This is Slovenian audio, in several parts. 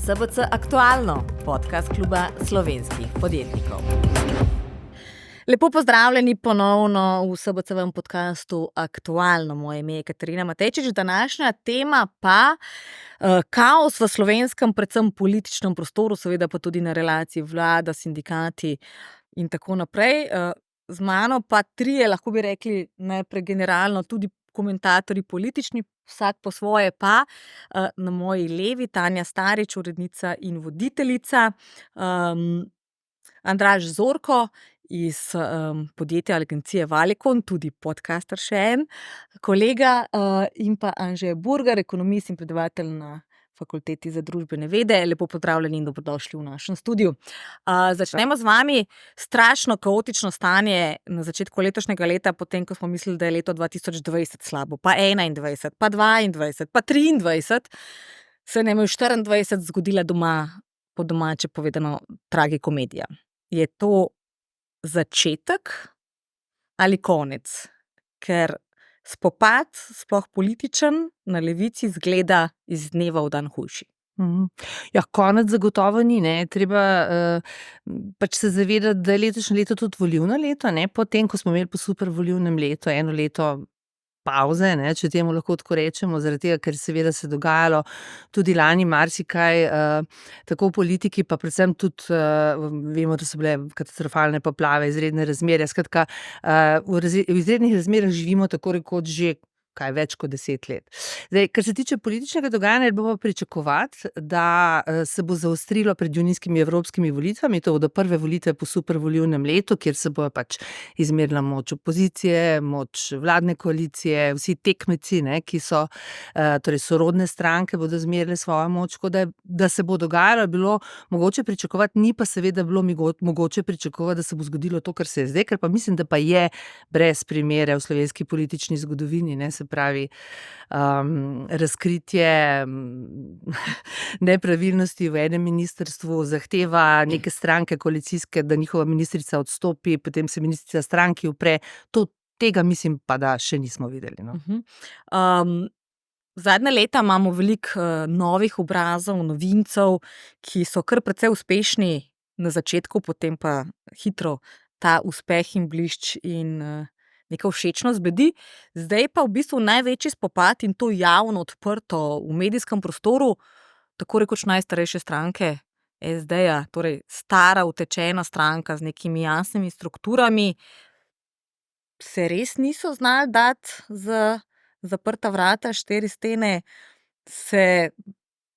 SBC Aktualno, podcast kluba slovenskih podjetnikov. Lepo pozdravljeni ponovno v SBC-vem podcastu Aktualno. Moje ime je Katarina Matejčič, današnja tema pa kaos v slovenskem, predvsem političnem prostoru, seveda pa tudi na relaciji vlada, sindikati in tako naprej. Z mano pa trije, lahko bi rekli najprej generalno, tudi komentatorji politični, vsak po svoje pa. Na moji levi Tanja Starič, urednica in voditeljica, Andraž Zorko iz podjetja agencije Valicon, tudi podcaster še en kolega, in pa Anže Burgar, ekonomist in predavatelj na Fakulteti za družbene vede. Lepo pozdravljeni in dobrodošli v našem studiu. Začnemo z vami. Strašno kaotično stanje na začetku letošnjega leta, potem ko smo mislili, da je leto 2020 slabo, pa 2021, pa 2022, pa 2023, se nam je v 2024 zgodila doma, po domače povedano, tragikomedija. Je to začetek ali konec? Ker spopad, sploh političen, na levici zgleda iz dneva v dan hujši. Ja, konec zagotovo ni, ne. Treba pač se zavedati, da je letošnje leto tudi volilno leto, ne. Potem, ko smo imeli po super volilnem letu eno leto pavze, ne, če temu lahko tako rečemo, zaradi tega, ker seveda se dogajalo tudi lani marsikaj, tako v politiki, pa predvsem tudi vemo, da so bile katastrofalne poplave, izredne razmere. Skratka, v izrednih razmerah živimo tako rekoč že več kot 10 let. Zdaj, kar se tiče političnega dogajanja, je bilo pričakovati, da se bo zaostrilo pred junijskimi evropskimi volitvami, to bodo prve volitve po super volilnem letu, kjer se bojo pač izmerila moč opozicije, moč vladne koalicije, vsi tekmeci, ne, ki so, torej sorodne stranke bodo zmerile svojo moč, da se bo dogajalo, bilo mogoče pričakovati, ni pa seveda bilo mogoče pričakovati, da se bo zgodilo to, kar se je zdaj, ker pa mislim, da pa je brez primere v slovenski politični zgodovini, ne, se pravi, razkritje nepravilnosti v enem ministrstvu, zahteva neke stranke koalicijske, da njihova ministrica odstopi, potem se ministrica stranki upre. Tega mislim pa, da še nismo videli, no. Zadnja leta imamo veliko novih obrazov, novincev, ki so kar precej uspešni na začetku, potem pa hitro ta uspeh in blišč in neka všečnost zbledi. Zdaj pa v bistvu največji spopad, in to javno odprto v medijskem prostoru, tako rekoč najstarejše stranke SD-ja, torej stara utečena stranka z nekimi jasnimi strukturami, se res niso znali dati za zaprta vrata, 4 stene, se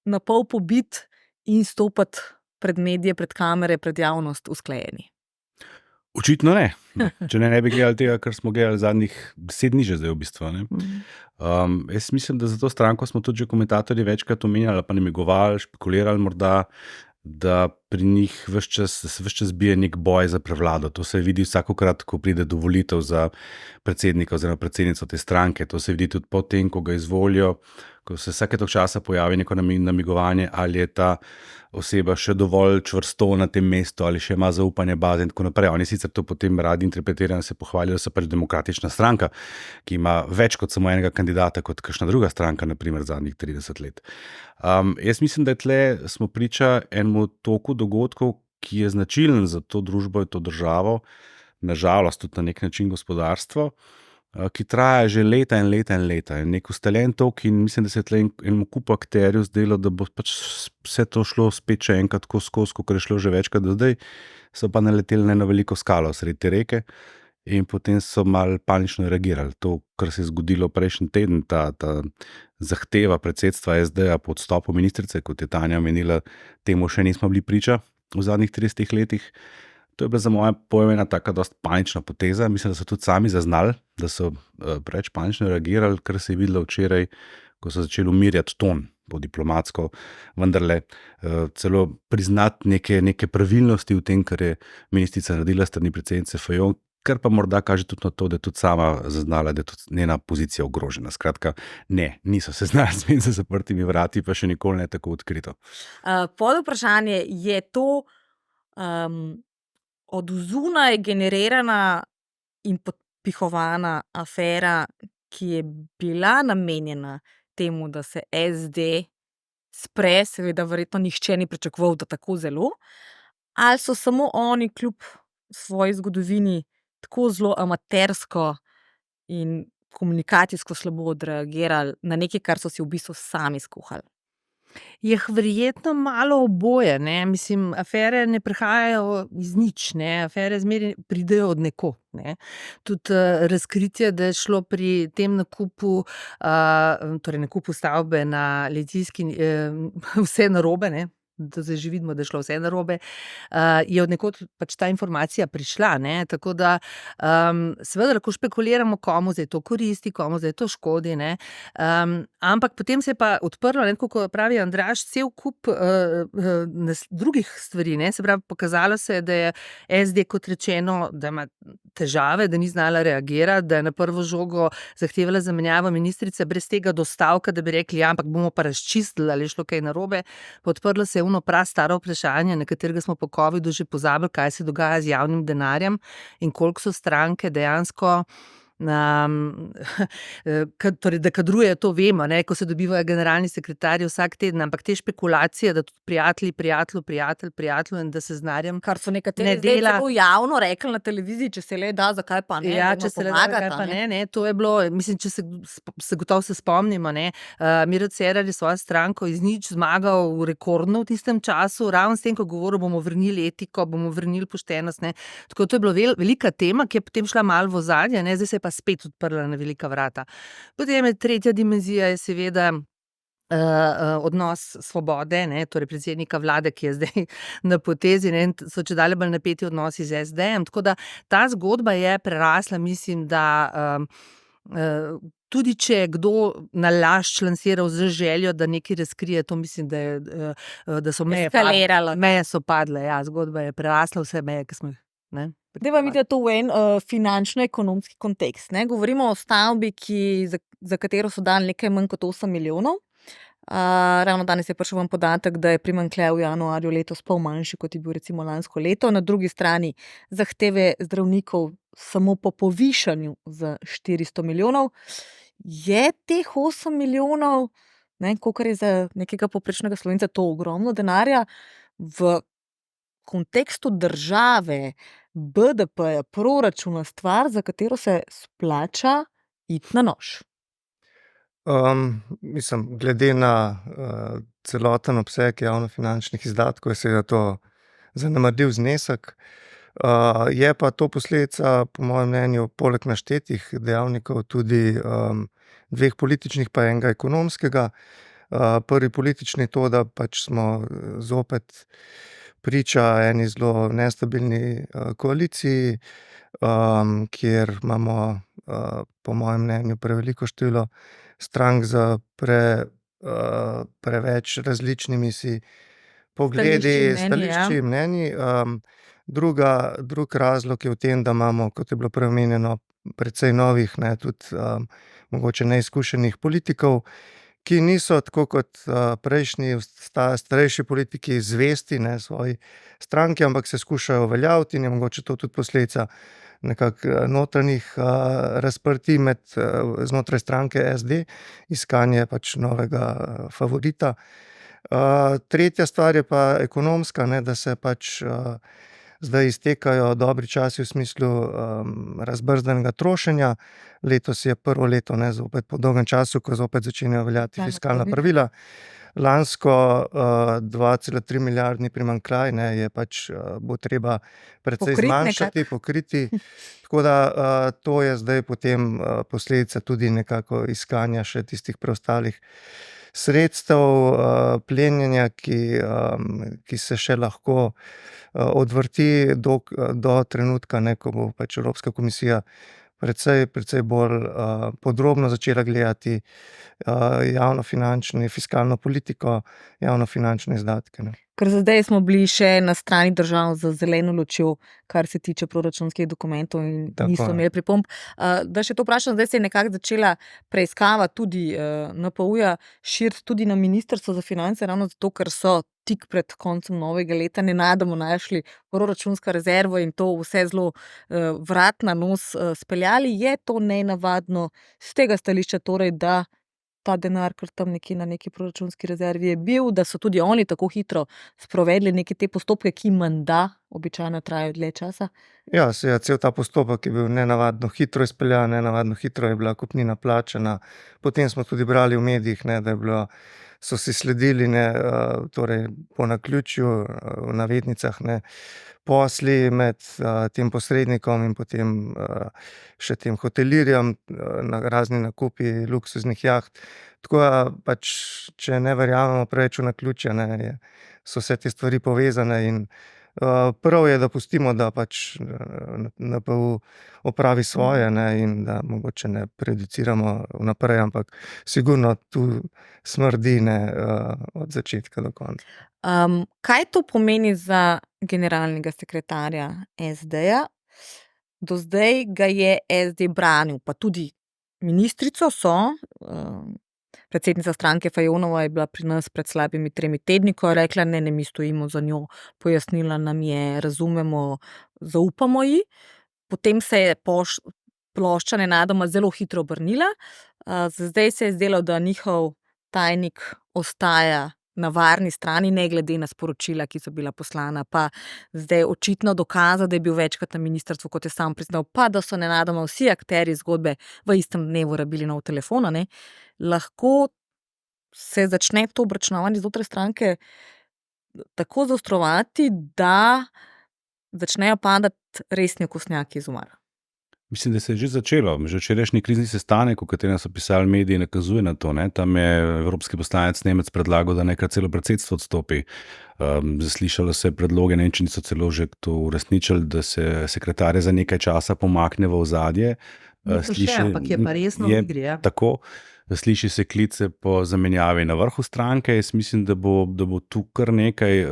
na pol pobiti in stopiti pred medije, pred kamere, pred javnost usklajeni. Očitno ne. Če ne bi gledali tega, kar smo gledali zadnjih 10 dni že zdaj v bistvu, ne. Jaz mislim, da za to stranko smo tudi že komentatorji večkrat omenjali, pa namigovali, špekulirali morda, da pri njih ves čas bije nek boj za prevlado. To se vidi vsakokrat, ko pride do volitev za predsednika oziroma predsednico te stranke. To se vidi tudi potem, ko ga izvolijo, ko se vsake toliko časa pojavi neko namigovanje, ali je ta oseba še dovolj čvrsto na tem mestu, ali še ima zaupanje baze in tako naprej. Oni sicer to potem radi interpretirajo, se pohvalijo, da so pač demokratična stranka, ki ima več kot samo enega kandidata, kot kakšna druga stranka, na primer zadnjih 30 let. Jaz mislim, da tle smo priča enemu toku dogodkov, ki je značilen za to družbo in to državo, nažalost tudi na nek način gospodarstvo, ki traja že leta in leta in leta. Je nek ustaljen tok in mislim, da se je tle enemu kupu akterjev zdelo, da bo pač vse to šlo spet še enkrat skozi, kot je šlo že večkrat do zdaj, so pa naleteli na eno veliko skalo sredi te reke in potem so malo panično reagirali. To, kar se je zgodilo prejšnji teden, ta zahteva predsedstva SD-ja po odstopu ministrice, kot je Tanja omenila, temu še nismo bili priča v zadnjih 30 letih. To je bila za moje pojme ena taka dosti panična poteza. Mislim, da so tudi sami zaznali, da so preveč panično reagirali, kar se je videlo včeraj, ko so začeli umirjati ton po diplomatsko, vendarle celo priznati neke pravilnosti v tem, kar je ministrica naredila s strani predsednice Fajon, kar pa morda kaže tudi na to, da je tudi sama zaznala, da je tudi njena pozicija ogrožena. Skratka, ne, niso se znali zmeniti za zaprtimi vrati, pa še nikoli ne tako odkrito. Podvprašanje, je to od zunaj generirana in podpihovana afera, ki je bila namenjena temu, da se SD spre, seveda verjetno nihče ni pričakoval, da tako zelo, ali so samo oni kljub svoji zgodovini tako zelo amatersko in komunikacijsko slabo odreagirali na nekaj, kar so si v bistvu sami skuhali. Je verjetno malo oboje, ne. Mislim, afere ne prihajajo iz nič, ne. Afere zmeraj pridejo od nekod, ne. Tudi, razkritje, da je šlo pri tem nakupu, torej nakupu stavbe na Litijski, vse narobe, ne. Da zdaj že vidimo, da je šlo vse narobe, je od nekod pač ta informacija prišla, ne. Tako da, seveda lahko špekuliramo, komu zdaj to koristi, komu zdaj to škodi, ne. Ampak potem se je pa odprlo, ne, tako kot pravi Andraž, cel kup, drugih stvari, ne. Se pravi, pokazalo se je, da je SD, kot rečeno, da ima težave, da ni znala reagirati, da je na prvo žogo zahtevala zamenjavo ministrice brez tega dostavka, da bi rekli: "Ja, ampak bomo pa razčistili, ali je šlo kaj narobe." Pa odprlo se je ono prastaro vprašanje, na katerega smo po covidu že pozabili, kaj se dogaja z javnim denarjem in koliko so stranke dejansko, torej, da kadrujejo, to vemo, ne, ko se dobivajo generalni sekretarji vsak teden, ampak te špekulacije, da tudi prijatelji prijatelju, prijatelju in da se z denarjem Kar so nekateri ne zdaj dela. celo javno rekli na televiziji, če se le da, zakaj pa ne, Ja, dajmo če se le da, pomagati, zakaj a pa ne. ne, to je bilo, mislim, če se gotovo se spomnimo, ne, Miro Cerar je svojo stranko iz nič zmagal rekordno v tistem času, ravno s tem, ko je govoril, bomo vrnili etiko, bomo vrnili poštenost, ne. Tako to je bila velika tema, ki je potem šla malo v ozadje, ne, zdaj se je pa spet odprla na velika vrata. Potem je tretja dimenzija je seveda, odnos Svobode, ne, torej predsednika vlade, ki je zdaj na potezi, ne, in so čedalje bolj napeti odnosi z SD-jem, tako da ta zgodba je prerasla, mislim, da, tudi če je kdo nalašč lansiral z željo, da nekaj razkrije, to mislim, da je, da so meje Eskaliralo. meje so padle, ja, zgodba je prerasla vse meje, ki smo jih, ne. Dajva videti to v en, finančno-ekonomski kontekst, ne. Govorimo o stavbi, za katero so dali nekaj manj kot 8 milijonov. Ravno danes je prišel ven podatek, da je primanjkljaj v januarju letos pol manjši, kot je bil recimo lansko leto. Na drugi strani zahteve zdravnikov samo po povišanju za 400 milijonov. Je teh 8 milijonov, ne, kolikor je za nekega povprečnega Slovenca, to ogromno denarja? V kontekstu države, BDP-ja, proračuna, stvar, za katero se splača iti na nož. Mislim, glede na, celoten obseg javnofinančnih izdatkov je seveda to zanemarljiv znesek. Je pa to posledica, po mojem mnenju, poleg naštetih dejavnikov tudi, dveh političnih pa enega ekonomskega. Prvi politični to, da pač smo zopet priča eni zelo nestabilni, koaliciji, kjer imamo, po mojem mnenju preveliko število strank z preveč različnimi si pogledi, stališči, mnenji. Drug razlog je v tem, da imamo, kot je bilo prej omenjeno, precej novih, ne, tudi, mogoče neizkušenih politikov, ki niso tako kot, prejšnji starejši politiki zvesti, ne, svoji stranki, ampak se skušajo uveljaviti in je mogoče to tudi posledica nekako, notranjih, razprtij znotraj stranke SD, iskanje pač novega, favorita. Tretja stvar je pa ekonomska, ne, da se pač, zdaj iztekajo dobri časi v smislu, razbrzdanega trošenja. Letos je prvo leto, ne, zopet po dolgem času, ko zopet začenjajo veljati fiskalna pravila. Lansko, 2,3 milijardni primanjkljaj, ne, je pač, bo treba precej zmanjšati, pokriti. Tako da, to je zdaj potem, posledica tudi nekako iskanja še tistih preostalih sredstev, plenjenja, ki se še lahko, odvrti do trenutka, ne, ko bo pač Evropska komisija precej bolj, podrobno začela gledati, fiskalno politiko, javnofinančne izdatke, ne. Ker za zdaj smo bili še na strani držav z zeleno lučjo, kar se tiče proračunskih dokumentov in Tako niso je. imeli pripomb. Da še to vprašam, zdaj se je nekako začela preiskava tudi, NPU-ja širiti tudi na Ministrstvo za finance, ravno zato, ker so tik pred koncem novega leta nenadoma našli proračunsko rezervo in to vse zelo, vrat na nos, speljali. Je to nenavadno s tega stališča torej, da ta denar, ker tam nekje na neki proračunski rezervi je bil, da so tudi oni tako hitro sprovedli neke te postopke, ki menda običajno trajajo dlje časa? Ja, cel ta postopek je bil nenavadno hitro izpeljan, nenavadno hitro je bila kupnina plačana. Potem smo tudi brali v medijih, ne, da je bilo, so si sledili, ne, torej po naključju, v navednicah, ne, posli med tem posrednikom in potem še tem hotelirjem, razni nakupi luksuznih jaht. Tako da pač, če ne verjamemo preveč v naključje, ne, so vse te stvari povezane in prav je, da pustimo, da pač NPU opravi svoje, ne, in da mogoče ne prejudiciramo vnaprej, ampak sigurno tu smrdi, ne, od začetka do konca. Kaj to pomeni za generalnega sekretarja SD-ja? Do zdaj ga je SD branil, pa tudi ministrico so. Predsednica stranke Fajonova je bila pri nas pred slabimi 3 tedni, ko je rekla, ne, mi stojimo za njo, pojasnila nam je, razumemo, zaupamo ji. Potem se je plošča nenadoma zelo hitro obrnila. Zdaj se je zdelo, da njihov tajnik ostaja na varni strani, ne glede na sporočila, ki so bila poslana, pa zdaj očitno dokaza, da je bil večkrat na ministrstvu, kot je sam priznal, pa da so nenadoma vsi akterji zgodbe v istem dnevu rabili nov telefon, ne. Lahko se začne to obračunavanje znotraj stranke tako zaostrovati, da začnejo padati resni okostnjaki iz omar. Mislim, da se je že začelo. Že včerajšnji krizni sestanek, v katerem so pisali mediji, nakazuje na to. Ne? Tam je evropski poslanec Nemec predlagal, da neka celo predsedstvo odstopi. Zaslišalo se predloge, Nemčani so celo že to uresničili, da se sekretarje za nekaj časa pomakne v ozadje. Ampak je pa resno v igri. Tako. Sliši se klice po zamenjavi na vrhu stranke. Jaz mislim, da bo tu kar nekaj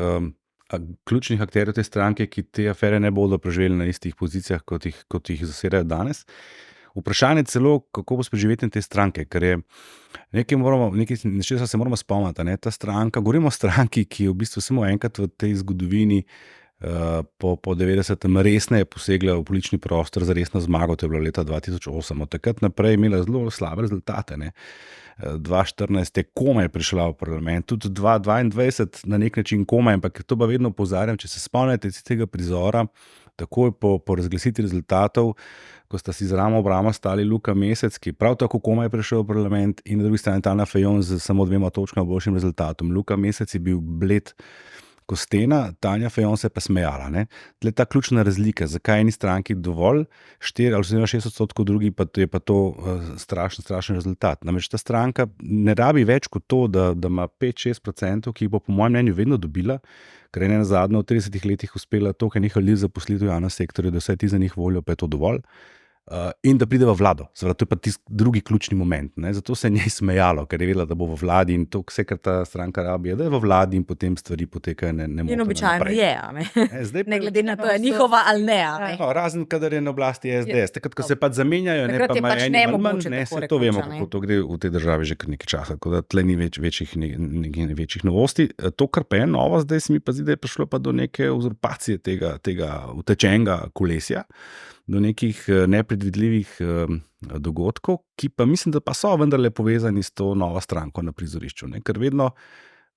ključnih akterjev te stranke, ki te afere ne bodo preživeli na istih pozicijah, kot jih zasedajo danes. Vprašanje celo, kako bo s preživetjem te stranke, ker je nečesa se moramo spomniti. Ne? Ta stranka, govorimo o stranki, ki je v bistvu samo enkrat v tej zgodovini po 90. resneje posegla v politični prostor za resno zmago, to je bilo leta 2008. Od takrat naprej je imela zelo slabe rezultate. Ne? 2014 je komaj prišla v parlament, tudi 2022 na nek način komaj, ampak to pa vedno opozarjam, če se spomnite tega prizora, takoj po razglasitvi rezultatov, ko sta si z ramo ob ramo stali Luka Mesec, ki prav tako komaj prišel v parlament, in na drugi strani Tanja Fajon z samo 2 točkami boljšim rezultatom. Luka Mesec je bil bled ko stena, Tanja Fajon se je pa smejala. Tle ta ključna razlika, zakaj eni stranki dovolj, 4 ali 6%, drugi pa je pa to strašen rezultat. Namreč ta stranka ne rabi več kot to, da ima 5-6%, ki jih bo po mojem mnenju vedno dobila, ker je nazadnje v 30 letih uspela toliko enih ljudi zaposliti v javnem sektorju, da vse ti za njih volijo, pa je to dovolj. In da pride v vlado. Seveda, to je pa tisti drugi ključni moment. Ne? Zato se je njej smejalo, ker je vedela, da bo v vladi, in to vse, kar ta stranka rabi, je, da je v vladi in potem stvari potekajo nemoteno. In običajno je, ne glede na to, je njihova ali ne. No, razen, kadar je na oblasti SDS. Takrat, ko se pač zamenjajo, ne pa imajo eni manj, se to vemo, kako to gre v tej državi že kar nekaj časa. Tako da tle ni večjih novosti. To, kar pa je novo, zdaj se mi pa zdi, da je prišlo pa do neke uzurpacije tega utečenega kolesja, do nekih nepredvidljivih dogodkov, ki pa mislim, da pa so vendarle povezani s to novo stranko na prizorišču. Ne? Ker vedno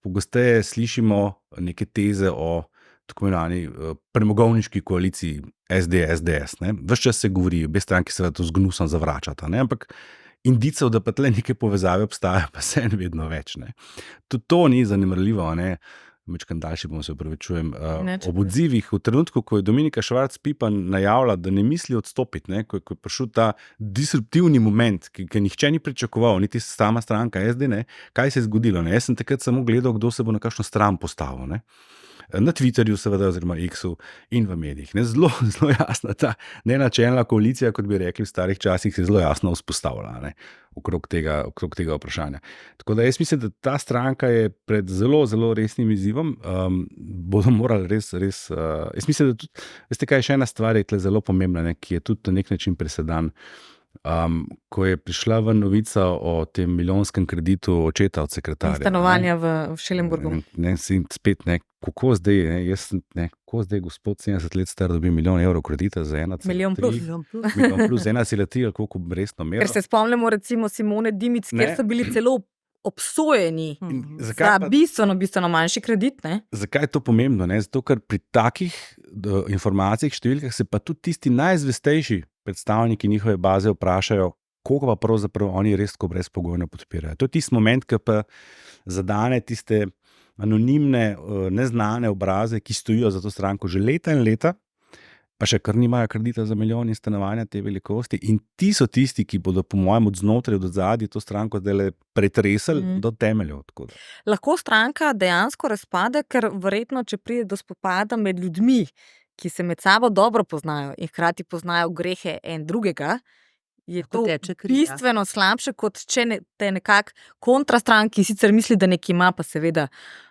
pogosteje slišimo neke teze o tako imenovani premogovniški koaliciji SD-SDS. Ves čas se govori, obe stranki seveda to z gnusom zavračata, ne? Ampak indicev, da pa tle neke povezave obstajajo, pa se vedno več. Ne? Tudi to ni zanemarljivo, ne? Mečkam daljši bom, se opravičujem. Ob odzivih v trenutku, ko je Dominika Švarc Pipan najavila, da ne misli odstopiti, ne, ko je prišel ta disruptivni moment, ki nihče ni pričakoval, niti sama stranka SD, ne, kaj se je zgodilo. Ne. Jaz sem takrat samo gledal, kdo se bo na kakšno stran postavil. Ne. Na Twitterju seveda, oziroma X-u in v medijih. Ne, zelo jasna ta nenačelna koalicija, kot bi rekli v starih časih, se je zelo jasno vzpostavila, ne, okrog tega vprašanja. Tako da jaz mislim, da ta stranka je pred zelo, zelo resnim izzivom. Bodo morali res, jaz mislim, da tudi, veste kaj, še ena stvar je tle zelo pomembna, ne, ki je tudi na nek način presedan. Ko je prišla ven novica o tem milijonskem kreditu očeta od sekretarja. Stanovanja v Schellenburgu. Spet kako zdaj, kako zdaj gospod 70 let star dobi milijon evrov kredita za 1,3 Milijon plus. milijon plus 1,3 ali koliko resno mero. Ker se spomnimo recimo Simone Dimic, kjer so bili celo obsojeni za bistveno manjši kredit. Ne? Zakaj je to pomembno? Ne? Zato, ker pri takih informacijah, številkah se pa tudi tisti najzvestejši predstavniki njihove baze vprašajo, koga pa pravzaprav oni res tako brezpogojno podpirajo. To je tisti moment, ki pa zadane tiste anonimne, neznane obraze, ki stojijo za to stranko že leta in leta, pa še kar nimajo kredita za milijon in stanovanja te velikosti. In ti so tisti, ki bodo po mojem od znotraj, od zadaj to stranko zdaj pretresali do temeljev. Lahko stranka dejansko razpade, ker verjetno, če pride do spopada med ljudmi, ki se med sabo dobro poznajo in hkrati poznajo grehe en drugega, je to bistveno slabše, kot če te nekak kontrastran, ki sicer misli, da nekaj ima, pa seveda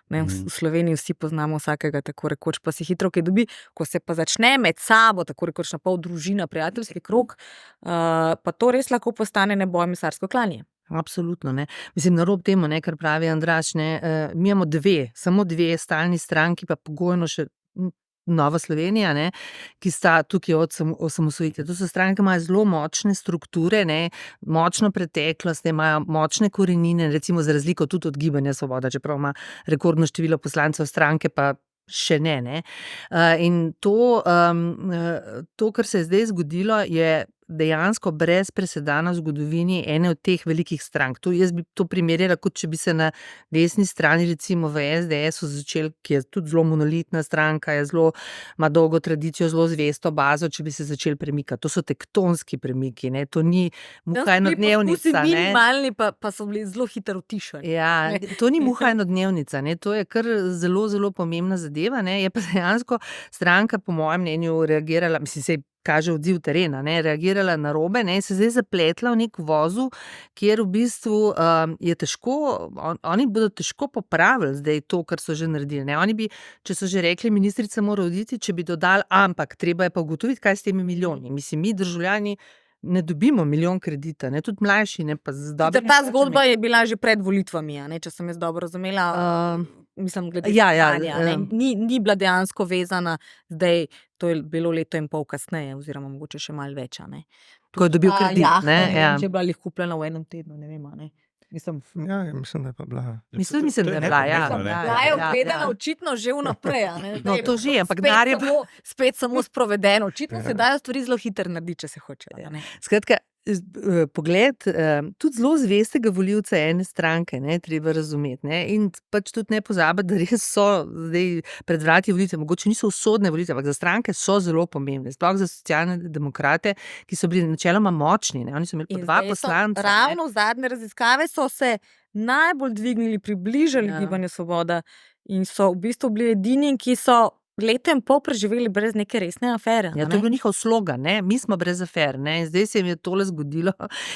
v Sloveniji vsi poznamo vsakega tako rekoč, pa si hitro kaj dobi, ko se pa začne med sabo, tako rekoč na pol družina, prijateljski krog, pa to res lahko postane neboj mesarsko klanje. Absolutno, ne. Mislim, na rob temu, ne, kar pravi Andraž, ne, mi imamo samo dve stalni stranki, pa pogojno še Nova Slovenija, ne, ki sta tukaj od osamosvojitve. To so stranke, ki imajo zelo močne strukture, ne, močno preteklost, ne, imajo močne korenine, recimo za razliko tudi od Gibanja Svoboda, čeprav ima rekordno število poslancev stranke, pa še ne. In to, kar se je zdaj zgodilo, je dejansko brez presedana v zgodovini ene od teh velikih strank. Jaz bi to primerjala, kot če bi se na desni strani, recimo v SDS-u začel, ki je tudi zelo monolitna stranka, ima dolgo tradicijo, zelo zvesto bazo, če bi se začel premikati. To so tektonski premiki, ne? To ni muha enodnevnica. Minimalni, pa so bili zelo hitro utišani. Ja, to ni muha enodnevnica, ne? To je kar zelo, zelo pomembna zadeva, ne? Je pa dejansko stranka, po mojem mnenju, reagirala, mislim, se kaže odziv terena, ne, reagirala na robe, ne, se zdaj zapletla v nek vozu, kjer v bistvu je težko, oni bodo težko popravili zdaj to, kar so že naredili, ne, oni bi, če so že rekli, ministrica mora oditi, če bi dodali, ampak treba je pa ugotoviti, kaj s temi milijoni. Mislim, mi državljani ne dobimo milijon kredita, ne, tudi mlajši, ne, pa z dobrimi. Ta zgodba je bila že pred volitvami, ne, če sem jaz dobro razumela. Mislim, glede stanja, ni bila dejansko vezana zdaj, to je bilo leto in pol kasneje, oziroma mogoče še malo več, ne. Ko je dobil kredit, ne. Če je bila jih kupljena v enem tednu, ne vem, ne. Mislim, da je pa bila. Mislim, da je bila, ja. Bila je obvedena očitno že vnaprej, ne. No, to že, ampak denar je spet samo sprovedeno. Očitno se dajo stvari zelo hitro narediti, če se hoče. Skratka, pogled tudi zelo zvestega volivca ene stranke, ne, treba razumeti, ne, in pač tudi ne pozabiti, da res so zdaj pred vrati volitve, mogoče niso usodne volitve, ampak za stranke so zelo pomembne, sploh za socialne demokrate, ki so bili načeloma močni, ne, oni so imeli po 2 poslanca. Ravno zadnje raziskave so se najbolj dvignili, približali Gibanju Svoboda in so v bistvu bili edini, ki so leto in pol preživeli brez neke resne afere. Ja, to je bil njihov slogan, ne, mi smo brez afer, ne, in zdaj se jim je tole zgodilo,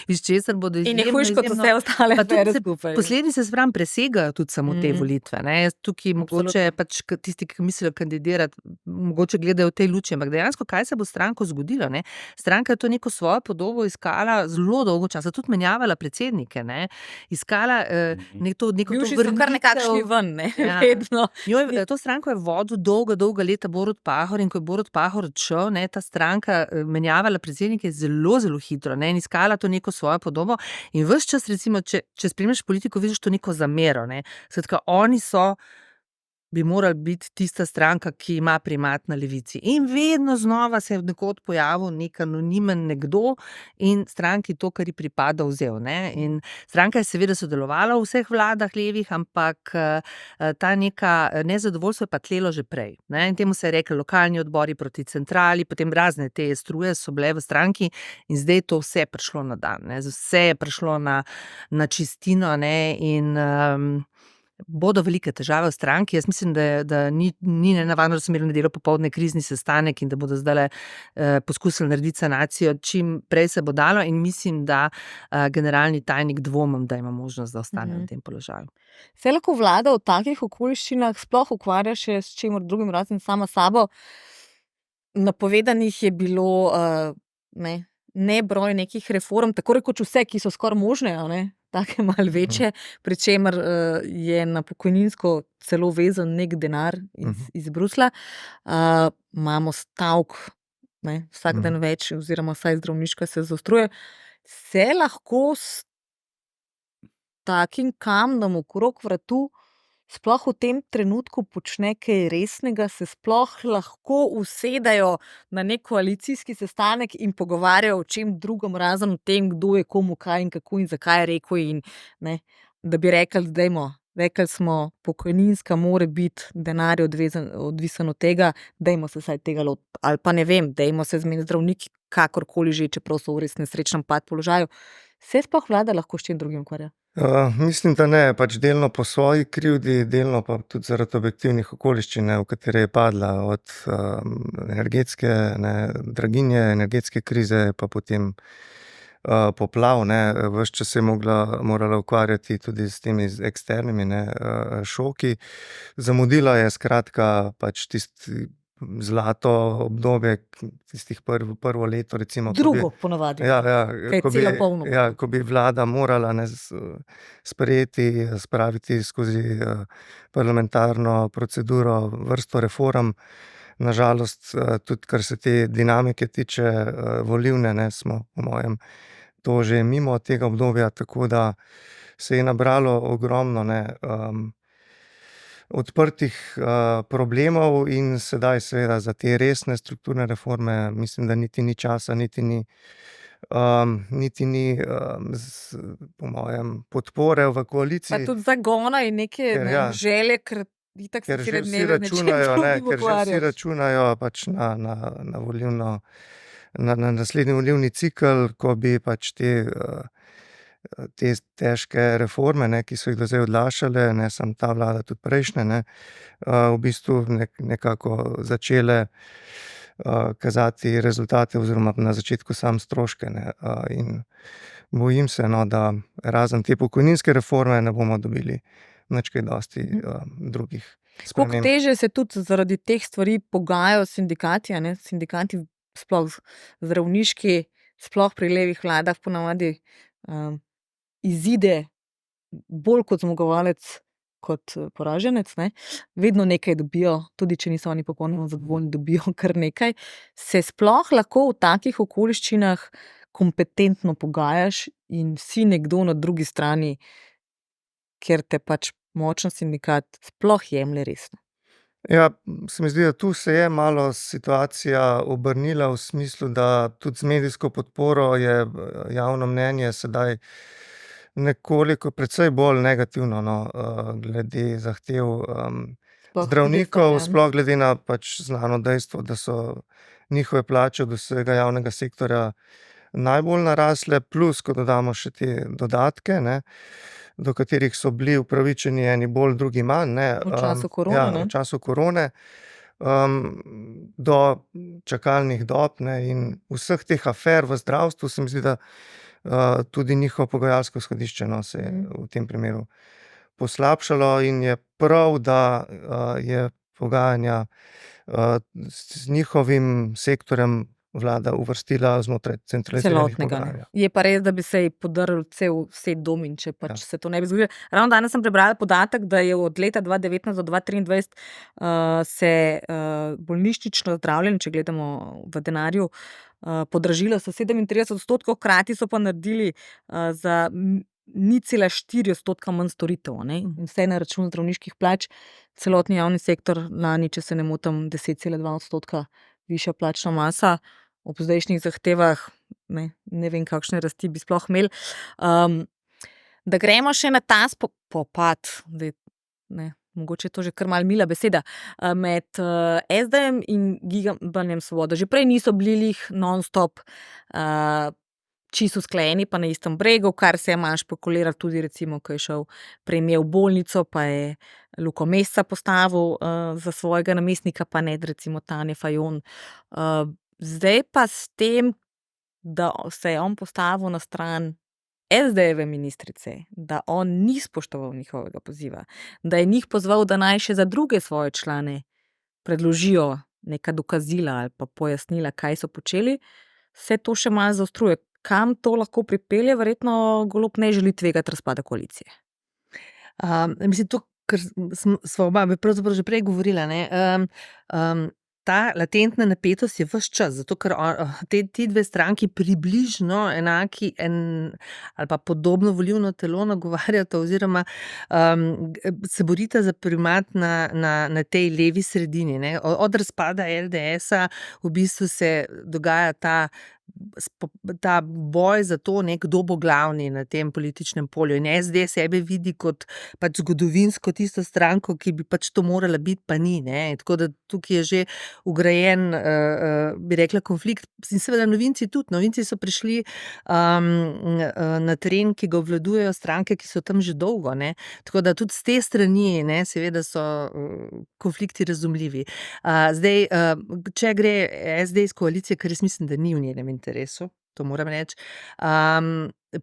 iz česar bodo izjemno. In je hujš kot vse ostale afere skupaj. Posledice se pravi presegajo tudi samo te volitve, ne, tukaj mogoče pač tisti, ki mislijo kandidirati, mogoče gledajo v tej luči, ampak dejansko, kaj se bo stranko zgodilo, ne, stranka je to neko svojo podobo iskala zelo dolgo časa, tudi menjavala predsednike, ne, iskala neko to vrnitev. Bivši so kar nekakšni ven, ne, vedno. To stranko je vodil dolga leta Borut Pahor in ko je Borut Pahor odšel, ne, ta stranka menjavala predsednike zelo, zelo hitro, ne, in iskala to neko svojo podobo in ves čas, recimo, če spremljaš politiko, vidiš to neko zamero, ne, skratka, oni bi morali biti tista stranka, ki ima primat na levici. In vedno znova se je nekod pojavil nek anonimen nekdo in stranki to, kar ji pripada, vzel, ne. In stranka je seveda sodelovala v vseh vladah levih, ampak ta neka nezadovoljstvo je pa tlelo že prej, ne. In temu se je reklo lokalni odbori proti centrali, potem razne te struje so bile v stranki in zdaj je to vse prišlo na dan, ne. Vse je prišlo na čistino, ne, in bodo velike težave v stranki. Jaz mislim, da ni nenavadno, da so imeli v nedeljo popoldne krizni sestanek in da bodo zdaj poskusili narediti sanacijo, čim prej se bo dalo, in mislim, da generalni tajnik dvomim, da ima možnost, da ostane na tem položaju. Se lahko vlada v takih okoliščinah sploh ukvarja še s čemer drugim razen sama sabo? Napovedanih je bilo nebroj nekih reform, tako rekoč vse, ki so skoraj možne, a ne, take malo večje, pri čemer je na pokojninsko celo vezan nek denar iz Bruslja. Imamo stavk, ne, vsak dan več, oziroma vsaj zdravniška se zaostruje. Se lahko s takim kamnom okrog vratu sploh v tem trenutku počne kaj resnega, se sploh lahko usedajo na nek koalicijski sestanek in pogovarjajo o čem drugem, razen o tem, kdo je komu kaj in kako in zakaj je rekel, in ne, da bi rekli smo, pokojninska mora biti denar odvisen od tega, dajmo se vsaj tega lotiti. Ali pa ne vem, dajmo se zmeniti zdravniki, kakorkoli že, čeprav so v res nesrečnem položaju. Se sploh vlada lahko s čim drugim ukvarja? Mislim, da ne, pač delno po svoji krivdi, delno pa tudi zaradi objektivnih okoliščin, v katere je padla, od energetske draginje, energetske krize, pa potem poplav, ves čas se je morala ukvarjati tudi s temi eksternimi šoki. Zamudila je skratka pač tisti zlato obdobje, tistih prvo leto, recimo. Drugo ponavadi. Ko bi vlada morala spraviti skozi parlamentarno proceduro vrsto reform. Nažalost, tudi kar se te dinamike tiče, volilne, smo po mojem to že mimo tega obdobja, tako da se je nabralo ogromno odprtih problemov in sedaj seveda za te resne strukturne reforme mislim, da niti ni časa, niti ni po mojem podpore v koaliciji. Pa tudi zagona in neke želje, ker že vsi računajo pač na volilno, na naslednji volilni cikel, ko bi pač te težke reforme, ki so jih do zdaj odlašale, ne samo ta vlada, tudi prejšnje, v bistvu nekako začele kazati rezultate oziroma na začetku sam stroške. In bojim se, da razen te pokojninske reforme ne bomo dobili nič kaj dosti drugih sprememb. Koliko težje se tudi zaradi teh stvari pogajajo sindikati, sindikati sploh zdravniški, sploh pri levih vladah ponavadi izide bolj kot zmagovalec kot poraženec, vedno nekaj dobijo, tudi če niso oni popolnoma zadovoljni, dobijo kar nekaj. Se sploh lahko v takih okoliščinah kompetentno pogajaš in si nekdo na drugi strani, ker te pač močen sindikat sploh jemlje resno? Ja, se mi zdi, da tu se je malo situacija obrnila v smislu, da tudi z medijsko podporo je javno mnenje sedaj nekoliko precej bolj negativno, glede zahtev zdravnikov, sploh glede na pač znano dejstvo, da so njihove plače od vsega javnega sektorja najbolj narasle, plus, ko dodamo še te dodatke, do katerih so bili upravičeni eni bolj, drugi manj. V času korone. V času korone. Do čakalnih dob in vseh teh afer v zdravstvu, se mi zdi, da tudi njihovo pogajalsko izhodišče se je v tem primeru poslabšalo in je prav, da je pogajanja z njihovim sektorjem vlada uvrstila znotraj centraliziranih pogajanj. Je pa res, da bi se ji podrl cel set dom in če pač se to ne bi zgodilo. Ravno danes sem prebrala podatek, da je od leta 2019 do 2023 se bolnišnično zdravljenje, če gledamo v denarju, podražilo za 37%, hkrati so pa naredili za 0,4% manj storitev. Vse na račun zdravniških plač, celotni javni sektor lani, če se ne motim, 10,2% višja plačna masa. Ob zdajšnjih zahtevah, ne vem, kakšne rasti bi sploh imeli. Da gremo še na ta spopad, mogoče je to že kar malo mila beseda, med SD-jem in Gibanjem Svoboda. Že prej niso bili non-stop čisto usklajeni, pa na istem bregu, kar se je malo špekuliral tudi, recimo, ko je šel premier v bolnico, pa je Luko Mesca postavil za svojega namestnika, pa ne recimo Tanje Fajon. Zdaj pa s tem, da se je on postavil na stran SD-jeve ministrice, da on ni spoštoval njihovega poziva, da je njih pozval, da naj še za druge svoje člane predložijo neka dokazila ali pa pojasnila, kaj so počeli, se to še malo zaostruje. Kam to lahko pripelje? Verjetno Golob ne želi tvegati razpada koalicije. Mislim, to, kar smo oba pravzaprav že prej govorila, ne, ta latentna napetost je ves čas, zato ker ti dve stranki približno enaki ali pa podobno volilno telo nagovarjata oziroma se borita za primat na tej levi sredini. Ne. Od razpada LDS-a v bistvu se dogaja ta boj za to, kdo bo glavni na tem političnem polju. In SD sebe vidi kot pač zgodovinsko tisto stranko, ki bi pač to morala biti, pa ni. Ne. Tako da tukaj je že ugrajen, bi rekla, konflikt. In seveda novinci tudi. Novinci so prišli na teren, ki ga obvladujejo stranke, ki so tam že dolgo. Ne. Tako da tudi z te strani, ne, seveda so konflikti razumljivi. Zdaj, če gre SD iz koalicije, ker jaz mislim, da ni v njenem interesu, to moram reči,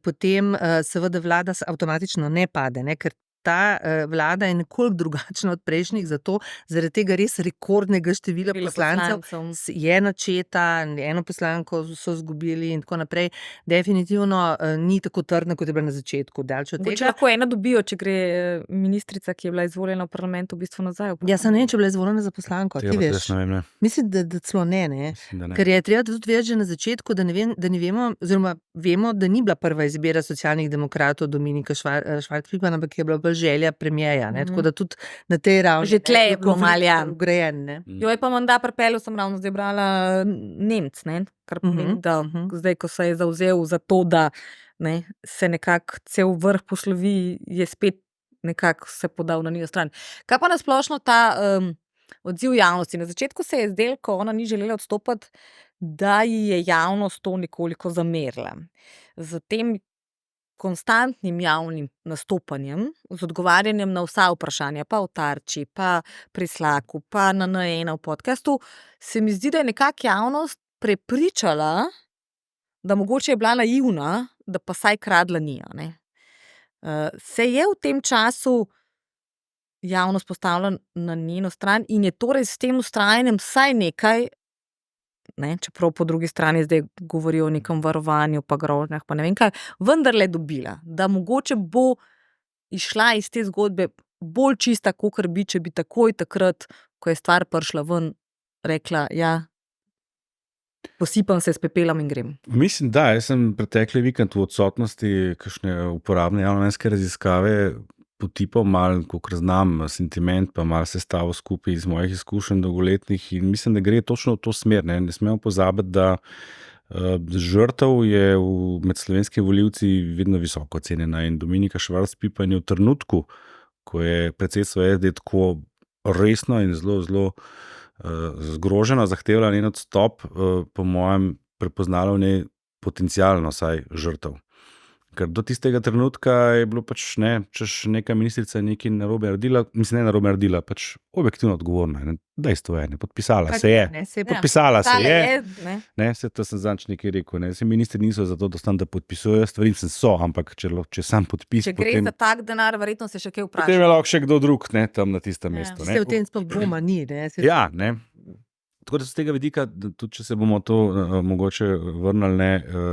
potem seveda vlada avtomatično ne pade, ne, ker ta vlada je nekoliko drugačna od prejšnjih, zaradi tega res rekordnega števila poslancev je načeta, eno poslanko so izgubili in tako naprej. Definitivno ni tako trdna, kot je bila na začetku. Če lahko ena dobijo, če gre ministrica, ki je bila izvoljena v parlamentu, v bistvu nazaj. Jaz ne vem, če je bila izvoljena za poslanko. Ti veš? Mislim, da celo ne. Ker je treba tudi vedeti že na začetku, da ne vemo, oziroma vemo, da ni bila prva izbira Socialnih demokratov Dominika Švarc-Pipan, ampak je bila želja premijeja, tako da tudi na tej ravni že tle je bilo malo ugrajen. Jo je pa menda pripeljal, sem ravno zdaj brala, Nemc, ne, kar pomeni, da zdaj, ko se je zavzel za to, da ne, se nekako cel vrh poslovi, je spet nekako se podal na njo stran. Kaj pa nasplošno ta odziv javnosti? Na začetku se je zdelo, ko ona ni želela odstopati, da ji je javnost to nekoliko zamerila. Zatem konstantnim javnim nastopanjem, z odgovarjanjem na vsa vprašanja, pa v Tarči, pa pri Slaku, pa na N1 v podcastu, se mi zdi, da je nekako javnost prepričala, da mogoče je bila naivna, da pa saj kradla ni. Se je v tem času javnost postavila na njeno stran in je torej s tem vztrajanjem vsaj nekaj, ne, čeprav po drugi strani zdaj govorijo o nekem varovanju, pa grožnjah, pa ne vem kaj, vendarle dobila, da mogoče bo išla iz te zgodbe bolj čista, kakor bi, če bi takoj takrat, ko je stvar prišla ven, rekla, ja, posipam se s pepelom in grem. Mislim, da, jaz sem pretekli vikend v odsotnosti kakšne uporabne javnomnenjske raziskave potipal malo, kolikor znam, sentiment, pa malo sestavo skupaj iz mojih izkušenj dolgoletnih in mislim, da gre točno v to smer. Ne smemo pozabiti, da žrtev je med slovenskimi volivci vedno visoko cenjena in Dominika Švarc-Pipan je v trenutku, ko je predsedstvo SD tako resno in zelo, zelo zgroženo zahtevala njen odstop, po mojem prepoznala v njej potencialno vsaj žrtev. Ker do tistega trenutka je bilo pač češ neka ministrica nekaj narobe naredila, mislim, ne narobe naredila, pač objektivno odgovorna. Dejstvo je, podpisala se je. Podpisala se je. Ne, to sem zadnjič nekaj rekel. Ne. Ministri niso zato, da podpisujejo stvari, so, ampak če sam podpis. Če gre za tak denar, verjetno se še kaj vpraša. Potem je lahko še kdo drug, ne, tam na tistem mestu. Se v tem sploh dvoma ni. Ja, ne. Tako da z tega vidika, tudi če se bomo to mogoče vrnili,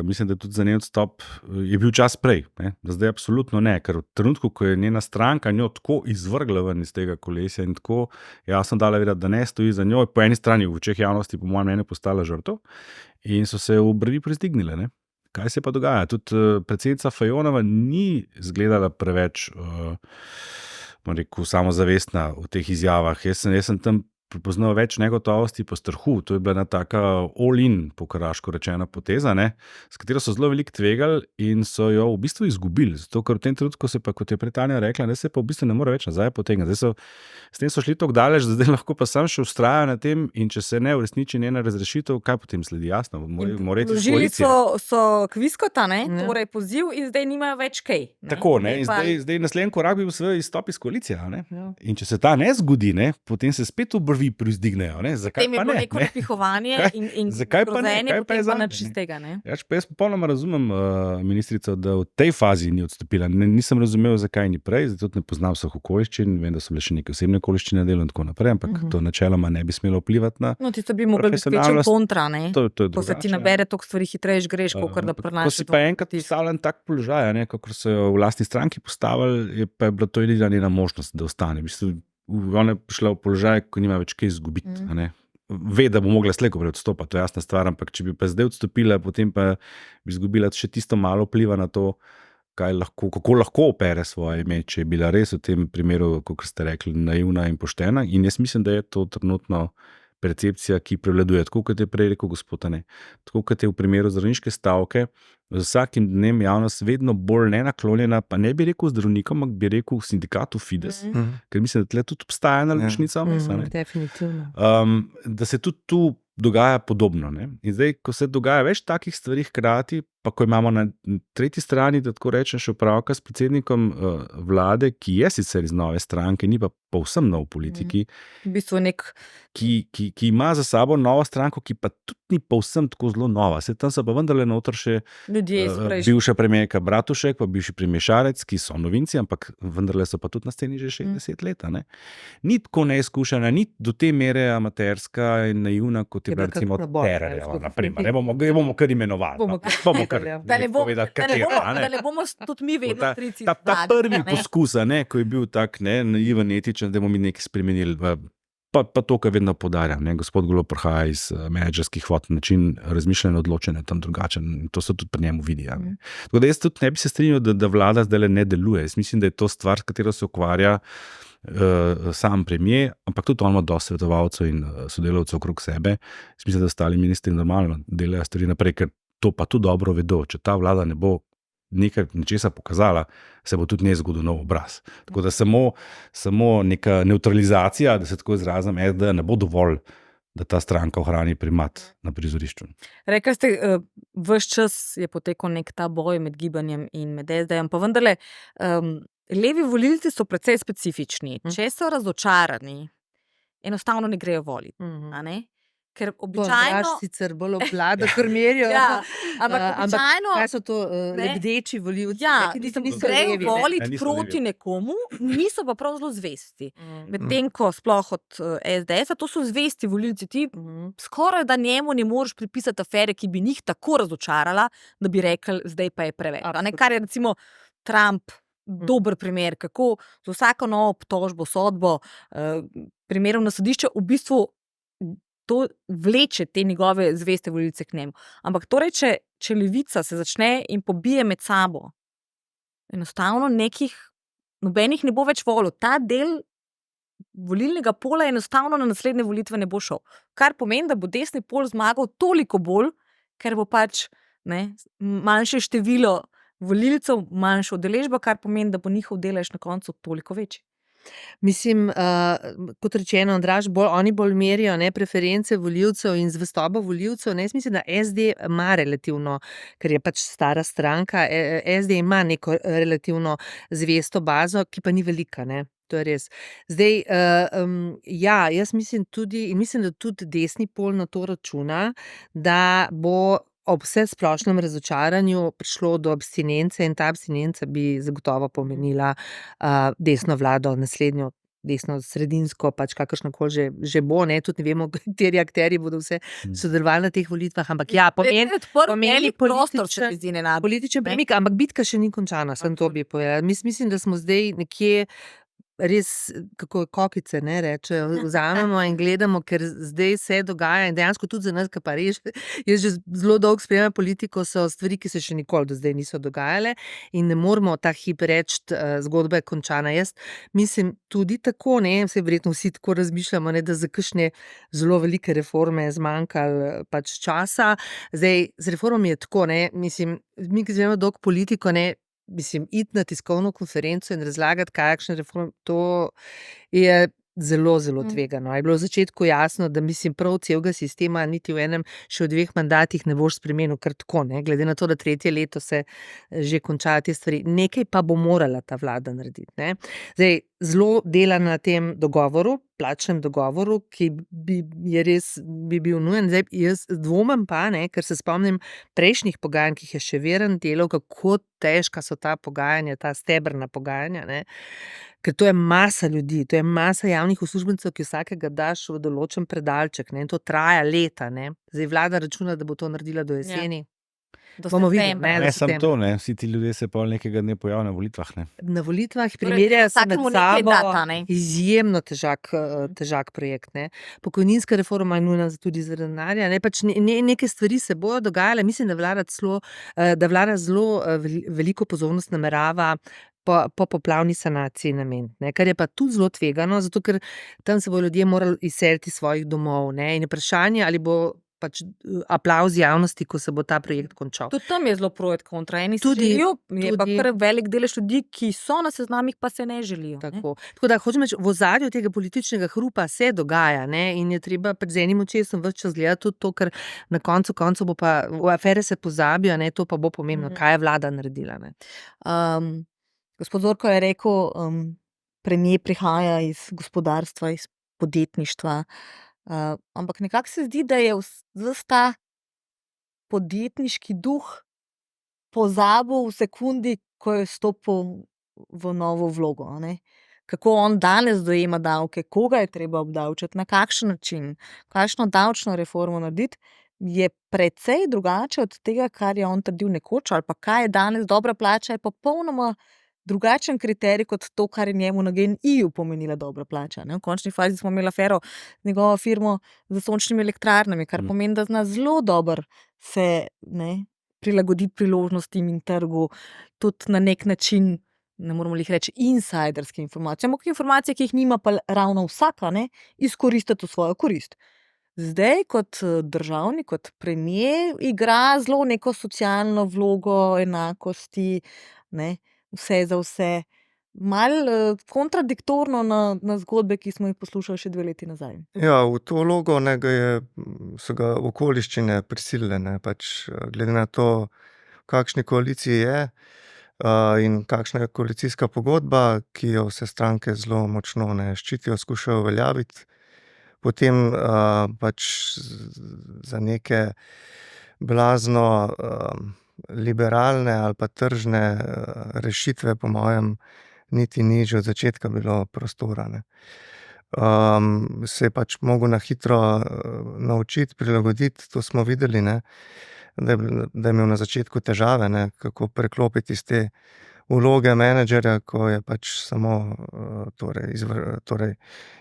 mislim, da tudi za njen odstop je bil čas prej. Zdaj absolutno ne, ker v trenutku, ko je njena stranka njo tako izvrgla ven iz tega kolesja in tako jasno dala vedeti, da ne stoji za njo, po eni strani v očeh javnosti po mojem mnenju postala žrtev in so se v brvi prestignile. Ne? Kaj se pa dogaja? Tudi predsednica Fajonova ni izgledala preveč samozavestna v teh izjavah. Jaz sem tam prepoznal več negotovosti pa strahu. To je bila ena taka all-in, po karaško rečena poteza, s katero so zelo veliko tvegali in so jo v bistvu izgubili. Zato, ker v tem trenutku se pa, kot je prej Tanja rekla, da se pa v bistvu ne more več nazaj potegniti. S tem so šli tako daleč, da zdaj lahko pa sam še vztrajajo na tem in če se ne uresniči njena razrešitev, kaj potem sledi? Jasno, vložili so kviskota, torej poziv in zdaj nimajo več kaj. Tako, in zdaj naslednji korak bi bil seveda izstop iz koalicije. In če se ta ne zgodi, potem se spet obrvi stvari proizdignejo. Zakaj Tem je pa bilo ne? neko napihovanje in Zakaj pa ne? grozenje, Kaj pa je potem pa zadnje, nič iz tega, ne? Jaz popolnoma razumem ministrico, da v tej fazi ni odstopila. Nisem razumel, zakaj ni prej, zato ne poznam vseh okoliščin, vem, da so bile še neke osebne okoliščine na delu in tako naprej, ampak to načeloma ne bi smelo vplivati na. No, tisto bi mogli biti večjo kontra, ne? To je Ko se ti nabere toliko stvari, hitreje greš, kakor da prenašaš. Ko si pa enkrat postavljen tak položaj, kakor so jo v lastni stranki postavili, pa je bila to edina njena možnost, da ostane. V bistvu, ona je prišla v položaj, ko nima več kaj izgubiti. Ve, da bo mogla slejko prej odstopati, to je jasna stvar, ampak če bi pa zdaj odstopila, potem pa bi izgubila še tisto malo vpliva na to, kako lahko opere svoje ime, če je bila res v tem primeru, kot ste rekli, naivna in poštena. In jaz mislim, da je to trenutno percepcija, ki prevladuje, tako kot je prej rekel gospod Tane. Tako kot je v primeru zdravniške stavke, z vsakim dnem javnost vedno bolj nenaklonjena, pa ne bi rekel zdravnikom, ampak bi rekel sindikatu Fides, ker mislim, da tle tudi obstaja ena ločnica. Definitivno. Da se tudi tu dogaja podobno. In zdaj, ko se dogaja več takih stvari hkrati, pa ko imamo na tretji strani, da tako rečem, še opravka s predsednikom vlade, ki je sicer iz nove stranke, ni pa povsem nov v politiki, v bistvu ki ima za sabo novo stranko, ki pa tudi ni povsem tako zelo nova. Tam so pa vendarle noter še bivša premijerka Bratušek, pa bivši premijer Šarec, ki so novinci, ampak vendarle so pa tudi na sceni že 60 let. Ni tako neizkušena, ni do te mere amaterska in naivna, kot je bila recimo Tererjeva. Bomo kar imenovali. Da ne bomo tudi mi vedno trici. Ta prvi poskus, ko je bil tak naiven, etičen, da bomo mi nekaj spremenili. Pa to, kar vedno podarjam. Gospod Golob prihaja iz menedžerskih vod, način razmišljanja, odločanja tam drugačen. To se tudi pri njemu vidi. Tako da jaz tudi ne bi se strinjal, da vlada zdaj ne deluje. Jaz mislim, da je to stvar, s katero se ukvarja sam premier, ampak tudi on ima dosti svetovalcev in sodelavcev okrog sebe. Jaz mislim, da ostali ministri normalno delajo stvari naprej, ker to pa tudi dobro vedo. Če ta vlada ne bo nečesa pokazala, se bo tudi ne zgodil nov obraz. Tako da samo neka neutralizacija, da se tako izrazim, SD ne bo dovolj, da ta stranka ohrani primat na prizorišču. Rekli ste, ves čas je potekal nek ta boj med gibanjem in med SD-jem, pa vendarle levi volilci so precej specifični. Če so razočarani, enostavno ne grejo voliti. Ker običajno sicer bolj oblada, ker merijo. Ampak običajno kaj so to lebdeči volivci? Grejo voliti proti nekomu, niso pa prav zelo zvesti. Medtem ko sploh od SDS-a, to so zvesti volilci. Ti skoraj da njemu ne moreš pripisati afere, ki bi njih tako razočarala, da bi rekli, zdaj pa je preveč. Kar je recimo Trump dober primer, kako z vsako novo obtožbo, sodbo, primerom na sodišče v bistvu to vleče te njegove zveste volilce k njemu. Ampak torej, če levica se začne in pobije med sabo, enostavno nobenih ne bo več volil. Ta del volilnega pola enostavno na naslednje volitve ne bo šel. Kar pomeni, da bo desni pol zmagal toliko bolj, ker bo pač manjše število volilcev, manjša udeležba, kar pomeni, da bo njihov delež na koncu toliko večji. Mislim, kot rečeno, Andraž, oni bolj merijo preference volivcev in zvestobo volivcev. Jaz mislim, da SD ima relativno, ker je pač stara stranka, SD ima neko relativno zvesto bazo, ki pa ni velika, To je res. Zdaj, jaz mislim tudi, in mislim, da tudi desni pol na to računa, da bo ob vse splošnem razočaranju prišlo do abstinence in ta abstinenca bi zagotovo pomenila desno vlado, naslednjo desno sredinsko, pač kakršnokoli že bo, tudi ne vemo, kateri akterji bodo vse sodelovali na teh volitvah, ampak pomeni političen premik, ampak bitka še ni končana, sem to bi povedala. Mislim, da smo zdaj nekje res, kako kokice rečejo, vzamemo in gledamo, ker zdaj se dogaja in dejansko tudi za nas, ki pa res, jaz že zelo dolgo spremljam politiko, so stvari, ki se še nikoli do zdaj niso dogajale in ne moramo ta hip reči, zgodba je končana. Jaz mislim tudi tako, vse verjetno vsi tako razmišljamo, da za kakšne zelo velike reforme je zmanjkalo pač časa. Zdaj, z reformami je tako, mislim, mi, ki zvemo dolgo politiko, iti na tiskovno konferenco in razlagati, kakšne reforme, to je zelo, zelo tvegano. Je bilo v začetku jasno, da mislim prav celega sistema niti v enem, še v 2 mandatih ne boš spremenil kar tako, glede na to, da 3. leto se že končajo te stvari. Nekaj pa bo morala ta vlada narediti. Zdaj, zelo dela na tem dogovoru, plačnem dogovoru, ki bi bil nujen. Zdaj, jaz dvomim pa, ne, ker se spomnim prejšnjih pogajanj, ki jih je še Virant delal, kako težka so ta pogajanja, ta stebrna pogajanja, ne. Ker to je masa ljudi, to je masa javnih uslužbencev, ki vsakega daš v določen predalček, ne, in to traja leta, ne. Zdaj vlada računa, da bo to naredila do jeseni. Do Bomo videli, septembra. ne, Ne, do samo septembra. to, ne. Vsi ti ljudje se pol nekega dne pojavijo na volitvah, ne. Na volitvah Torej, primerjajo se med vsakemu nekaj sabo, data, ne. izjemno težak projekt, ne. Pokojninska reforma je nujna tudi zaradi denarja, ne, pač neke stvari se bojo dogajale. Mislim, da vlada zelo veliko pozornost namerava po poplavni sanaciji nameniti, ne, kar je pa tudi zelo tvegano, zato ker tam se bodo ljudje morali izseliti iz svojih domov, ne, in je vprašanje, ali bo pač aplavz javnosti, ko se bo ta projekt končal. Tudi tam je zelo pro et kontra. Eni si Tudi- želijo, je pa tudi- kar velik delež ljudi, ki so na seznamih, pa se ne želijo. Ne? Tako da hočem reči, v ozadju tega političnega hrupa se dogaja, ne, in je treba pač z enim očesom ves čas gledati tudi to, ker na koncu bo pa, v afere se pozabijo, ne, to pa bo pomembno, kaj je vlada naredila, ne. Gospod Zorko je rekel, premier prihaja iz gospodarstva, iz podjetništva, ampak nekako se zdi, da je ves ta podjetniški duh pozabil v sekundi, ko je stopil v novo vlogo. A ne? Kako on danes dojema davke, koga je treba obdavčiti, na kakšen način, kakšno davčno reformo narediti, je precej drugače od tega, kar je on trdil nekoč, ali pa kaj je danes dobra plača, je popolnoma drugačen kriterij kot to, kar je njemu na GEN-I-ju pomenila dobra plača. Ne? V končni fazi smo imeli afero z njegovo firmo za sončnimi elektrarnami, kar pomeni, da zna zelo dobro se prilagoditi priložnostim in trgu, tudi na nek način, ne moramo jih reči insiderske informacije, ampak informacije, ki jih nima pa ravno vsaka, ne, izkoristiti v svojo korist. Zdaj kot državnik, kot premier igra zelo neko socialno vlogo enakosti, ne, vse za vse. Malo kontradiktorno na zgodbe, ki smo jih poslušali še 2 leti nazaj. Ja, v to vlogo so ga okoliščine prisilile, ne, pač glede na to, v kakšni koaliciji je in kakšna je koalicijska pogodba, ki jo vse stranke zelo močno ščitijo, skušajo uveljaviti. Potem pač za neke blazno liberalne ali pa tržne rešitve, po mojem, niti ni že od začetka bilo prostora, ne. Se je pač mogel na hitro naučiti, prilagoditi, to smo videli, ne, da je imel na začetku težave, ne, kako preklopiti iz te vloge menedžerja, ko je pač samo torej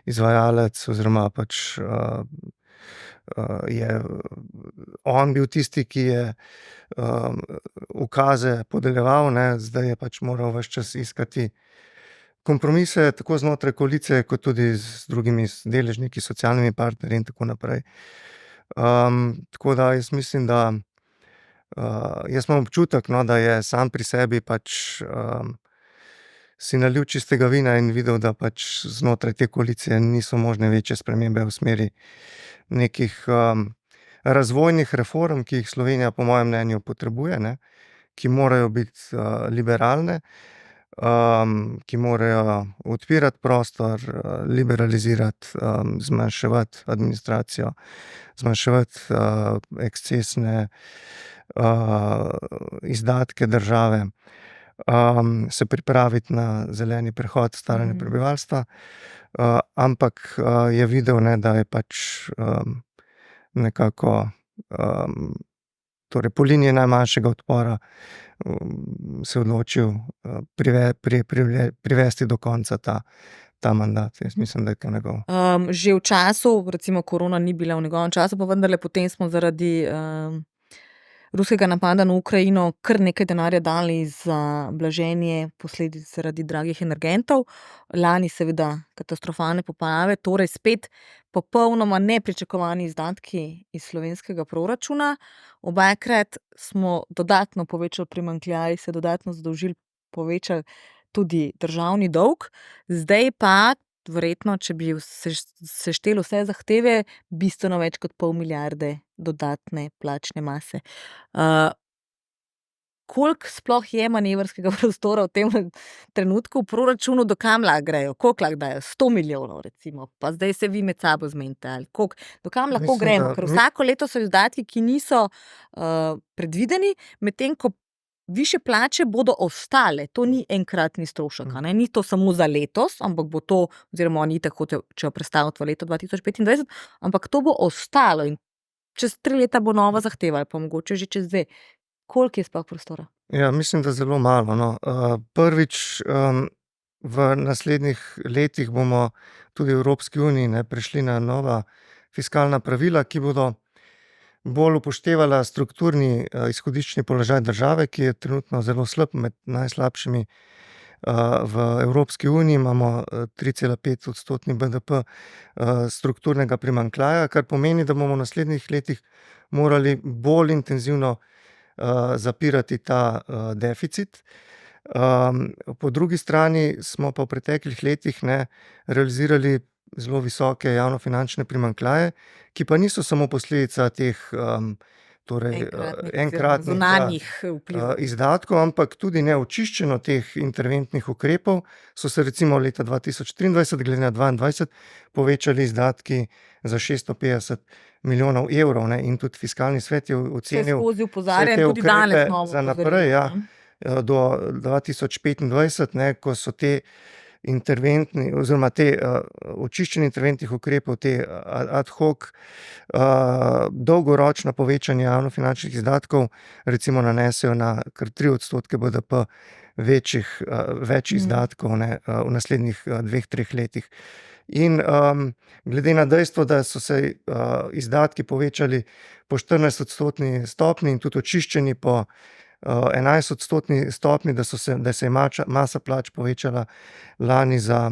izvajalec oziroma pač je on bil tisti, ki je ukaze podeljeval, ne, zdaj je pač moral ves čas iskati kompromise, tako znotraj koalicije, kot tudi z drugimi deležniki, socialnimi partnerji in tako naprej. Tako da jaz mislim, da jaz imam občutek, no, da je sam pri sebi pač si nalil čistega vina in videl, da pač znotraj te koalicije niso možne večje spremembe v smeri nekih razvojnih reform, ki jih Slovenija po mojem mnenju potrebuje, ne, ki morajo biti liberalne, ki morajo odpirati prostor, liberalizirati, zmanjševati administracijo, zmanjševati ekscesne izdatke države, se pripraviti na zeleni prehod, staranje prebivalstva, ampak je videl, ne, da je pač nekako torej po liniji najmanjšega odpora se odločil privesti do konca ta mandat. Jaz mislim, da je to njegov. Že v času, recimo korona ni bila v njegovem času, pa vendarle potem smo zaradi ruskega napada na Ukrajino kar nekaj denarja dali za blaženje posledic zaradi dragih energentov. Lani seveda katastrofalne poplave, torej spet popolnoma nepričakovani izdatki iz slovenskega proračuna. Obakrat smo dodatno povečali primanjkljaj, se dodatno zadolžili, povečali tudi državni dolg. Zdaj pa verjetno, če bi sešteli vse zahteve, bistveno več kot 0,5 milijarde dodatne plačne mase. koliko sploh je manevrskega prostora v tem trenutku v proračunu, do kam lahko grejo, koliko lahko dajo, 100 milijonov recimo, pa zdaj se vi med sabo zmenite, ali do kam lahko gremo, ker vsako leto so izdatki, ki niso predvideni, medtem ko višje plače bodo ostale, to ni enkratni strošek, ni to samo za letos, ampak bo to, oziroma oni tako hočejo prestaviti v leto 2025, ampak to bo ostalo in čez 3 leta bo nova zahteva, ali pa mogoče že čez 2. Koliko je sploh prostora? Ja, mislim, da zelo malo. No. Prvič, v naslednjih letih bomo tudi v Evropski uniji prišli na nova fiskalna pravila, ki bodo bolj upoštevala strukturni izhodiščni položaj države, ki je trenutno zelo slab, med najslabšimi v Evropski uniji. Imamo 3,5% BDP strukturnega primanjkljaja, kar pomeni, da bomo v naslednjih letih morali bolj intenzivno zapirati ta deficit. Po drugi strani smo pa v preteklih letih realizirali zelo visoke javnofinančne primanjkljaje, ki pa niso samo posledica teh enkratnih zunanjih vplivov izdatkov, ampak tudi neočiščeno teh interventnih ukrepov so se recimo leta 2023 glede na 2022 povečali izdatki za 650 milijonov evrov, in tudi fiskalni svet je ocenil vse te ukrepe za naprej, do 2025, ko so te interventni oziroma te očiščenje interventnih ukrepov, te ad hoc dolgoročno povečanje javnofinančnih izdatkov recimo nanesejo na kar 3% BDP več izdatkov v naslednjih 2-3 letih. In glede na dejstvo, da so se izdatki povečali po 14% stopnji in tudi očiščeni po 11% stopnji, da se je masa plač povečala lani za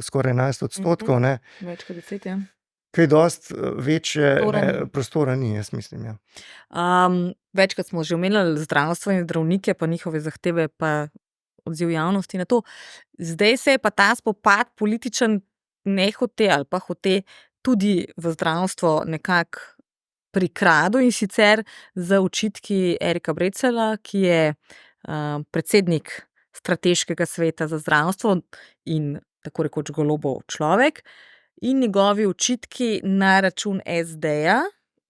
skoraj 11%. Več kot 10, Kaj dosti večje prostora ni, jaz mislim. Večkrat smo že omenili zdravstvo in zdravnike, pa njihove zahteve, pa odziv javnosti na to. Zdaj se je pa ta spopad političen nehote ali pa hote tudi v zdravstvo nekako prikradu, in sicer z očitki Erika Breclja, ki je predsednik strateškega sveta za zdravstvo in tako rekoč Golobov človek, in njegovi očitki na račun SD-ja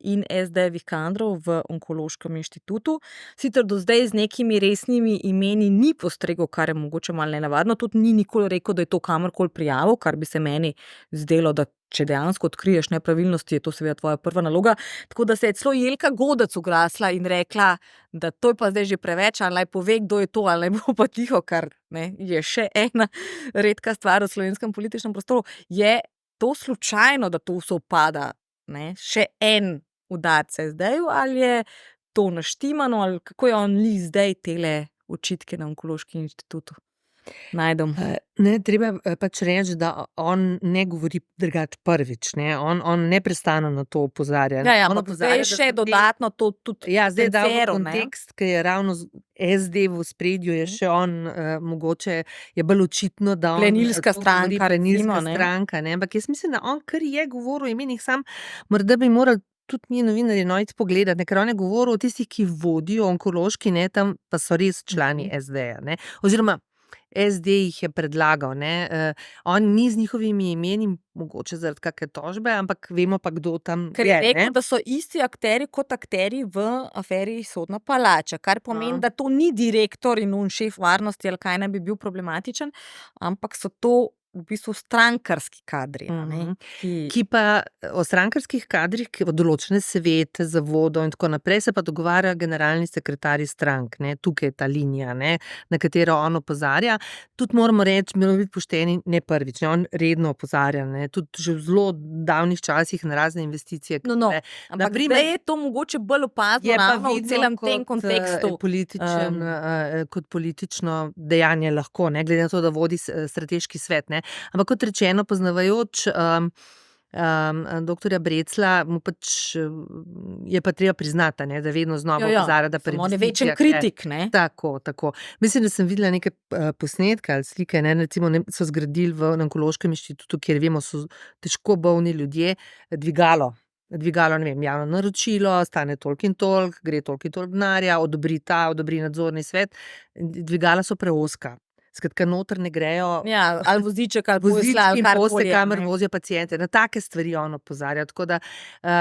in SD-jevih kadrov v Onkološkem inštitutu. Sicer do zdaj z nekimi resnimi imeni ni postregel, kar je mogoče malo nenavadno, tudi ni nikoli rekel, da je to kamorkoli prijavil, kar bi se meni zdelo, da če dejansko odkriješ nepravilnosti, je to seveda tvoja prva naloga. Tako da se je celo Jelka Godec oglasila in rekla, da to je pa zdaj že preveč, ali naj pove, kdo je to, ali naj bo pa tiho, kar je še ena redka stvar v slovenskem političnem prostoru. Je to slučajno, da to sovpada, še en udarec SD-ju, ali je to naštimano, ali kako je on zdaj tele očitke na Onkološkem inštitutu najdem? Treba pač reči, da on ne govori drugače prvič, on neprestano na to opozarja. Zdaj še dodatno to tudi zdaj dal v kontekst, ki je ravno SD v spredju, je še on mogoče je bolj očitno, da on plenilska stranka, ampak jaz mislim, da on kar je govoril o imenih, sam morda bi moral tudi mi novinarji iti pogledati, ker on je govoril o tistih, ki vodijo onkološki, tam pa so res člani SD-ja, oziroma SD jih je predlagal, on ni z njihovimi imeni, mogoče zaradi kakšne tožbe, ampak vemo pa, kdo tam je. Ker je rekel, da so isti akteri kot akteri v aferi Sodna palača, kar pomeni, da to ni direktor in šef varnosti, ali kaj naj bi bil problematičen, ampak so to v bistvu strankarski kadri. Ki pa o strankarskih kadrih, ki v določene svete, zavodov in tako naprej, se pa dogovarjajo generalni sekretarji strank. Tukaj je ta linija, na katero on opozarja. Tudi moramo reči, moramo biti pošteni, ne prvič, on redno opozarja, tudi že v zelo davnih časih na razne investicije. Ampak zdaj je to mogoče bolj opazno ravno v celem tem kontekstu. Kot politično dejanje lahko, glede na to, da vodi strateški svet, Ampak kot rečeno, poznavajoč doktorja Breclja, mu pač je pa treba priznati, da vedno znova opozarja, da on je večen kritik. Tako. Mislim, da sem videla neke posnetke ali slike, recimo so zgradili v Onkološkem inštitutu, kjer vemo, so težko bolni ljudje, dvigalo. dvigalo, ne vem, javno naročilo, stane toliko in toliko, gre toliko in toliko denarja, odobri nadzorni svet. Dvigala so preozka. Skratka, noter ne grejo. Ja, ali voziček, ali Vozički posla, ali in karkoli posle, je, kamor ne. vozijo paciente. Na take stvari on opozarja. Tako da,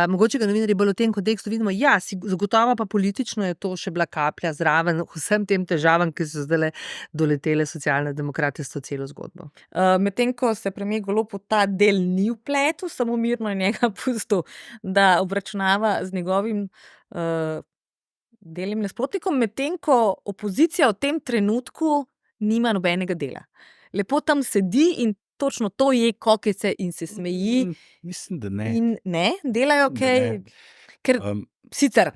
mogoče ga novinarji bolj v tem kontekstu vidimo, ja, zagotovo pa politično je to še bila kaplja zraven vsem tem težavam, ki so zdajle doletele Socialne demokrate s to celo zgodbo. Medtem ko se premier Golob v ta del ni vpletel, samo mirno je njega pustil, da obračunava z njegovim delnim nasprotnikom, medtem ko opozicija v tem trenutku nima nobenega dela. Lepo tam sedi in točno to je kokice in se smeji. Mislim, da ne. In ne, delajo kaj, ker sicer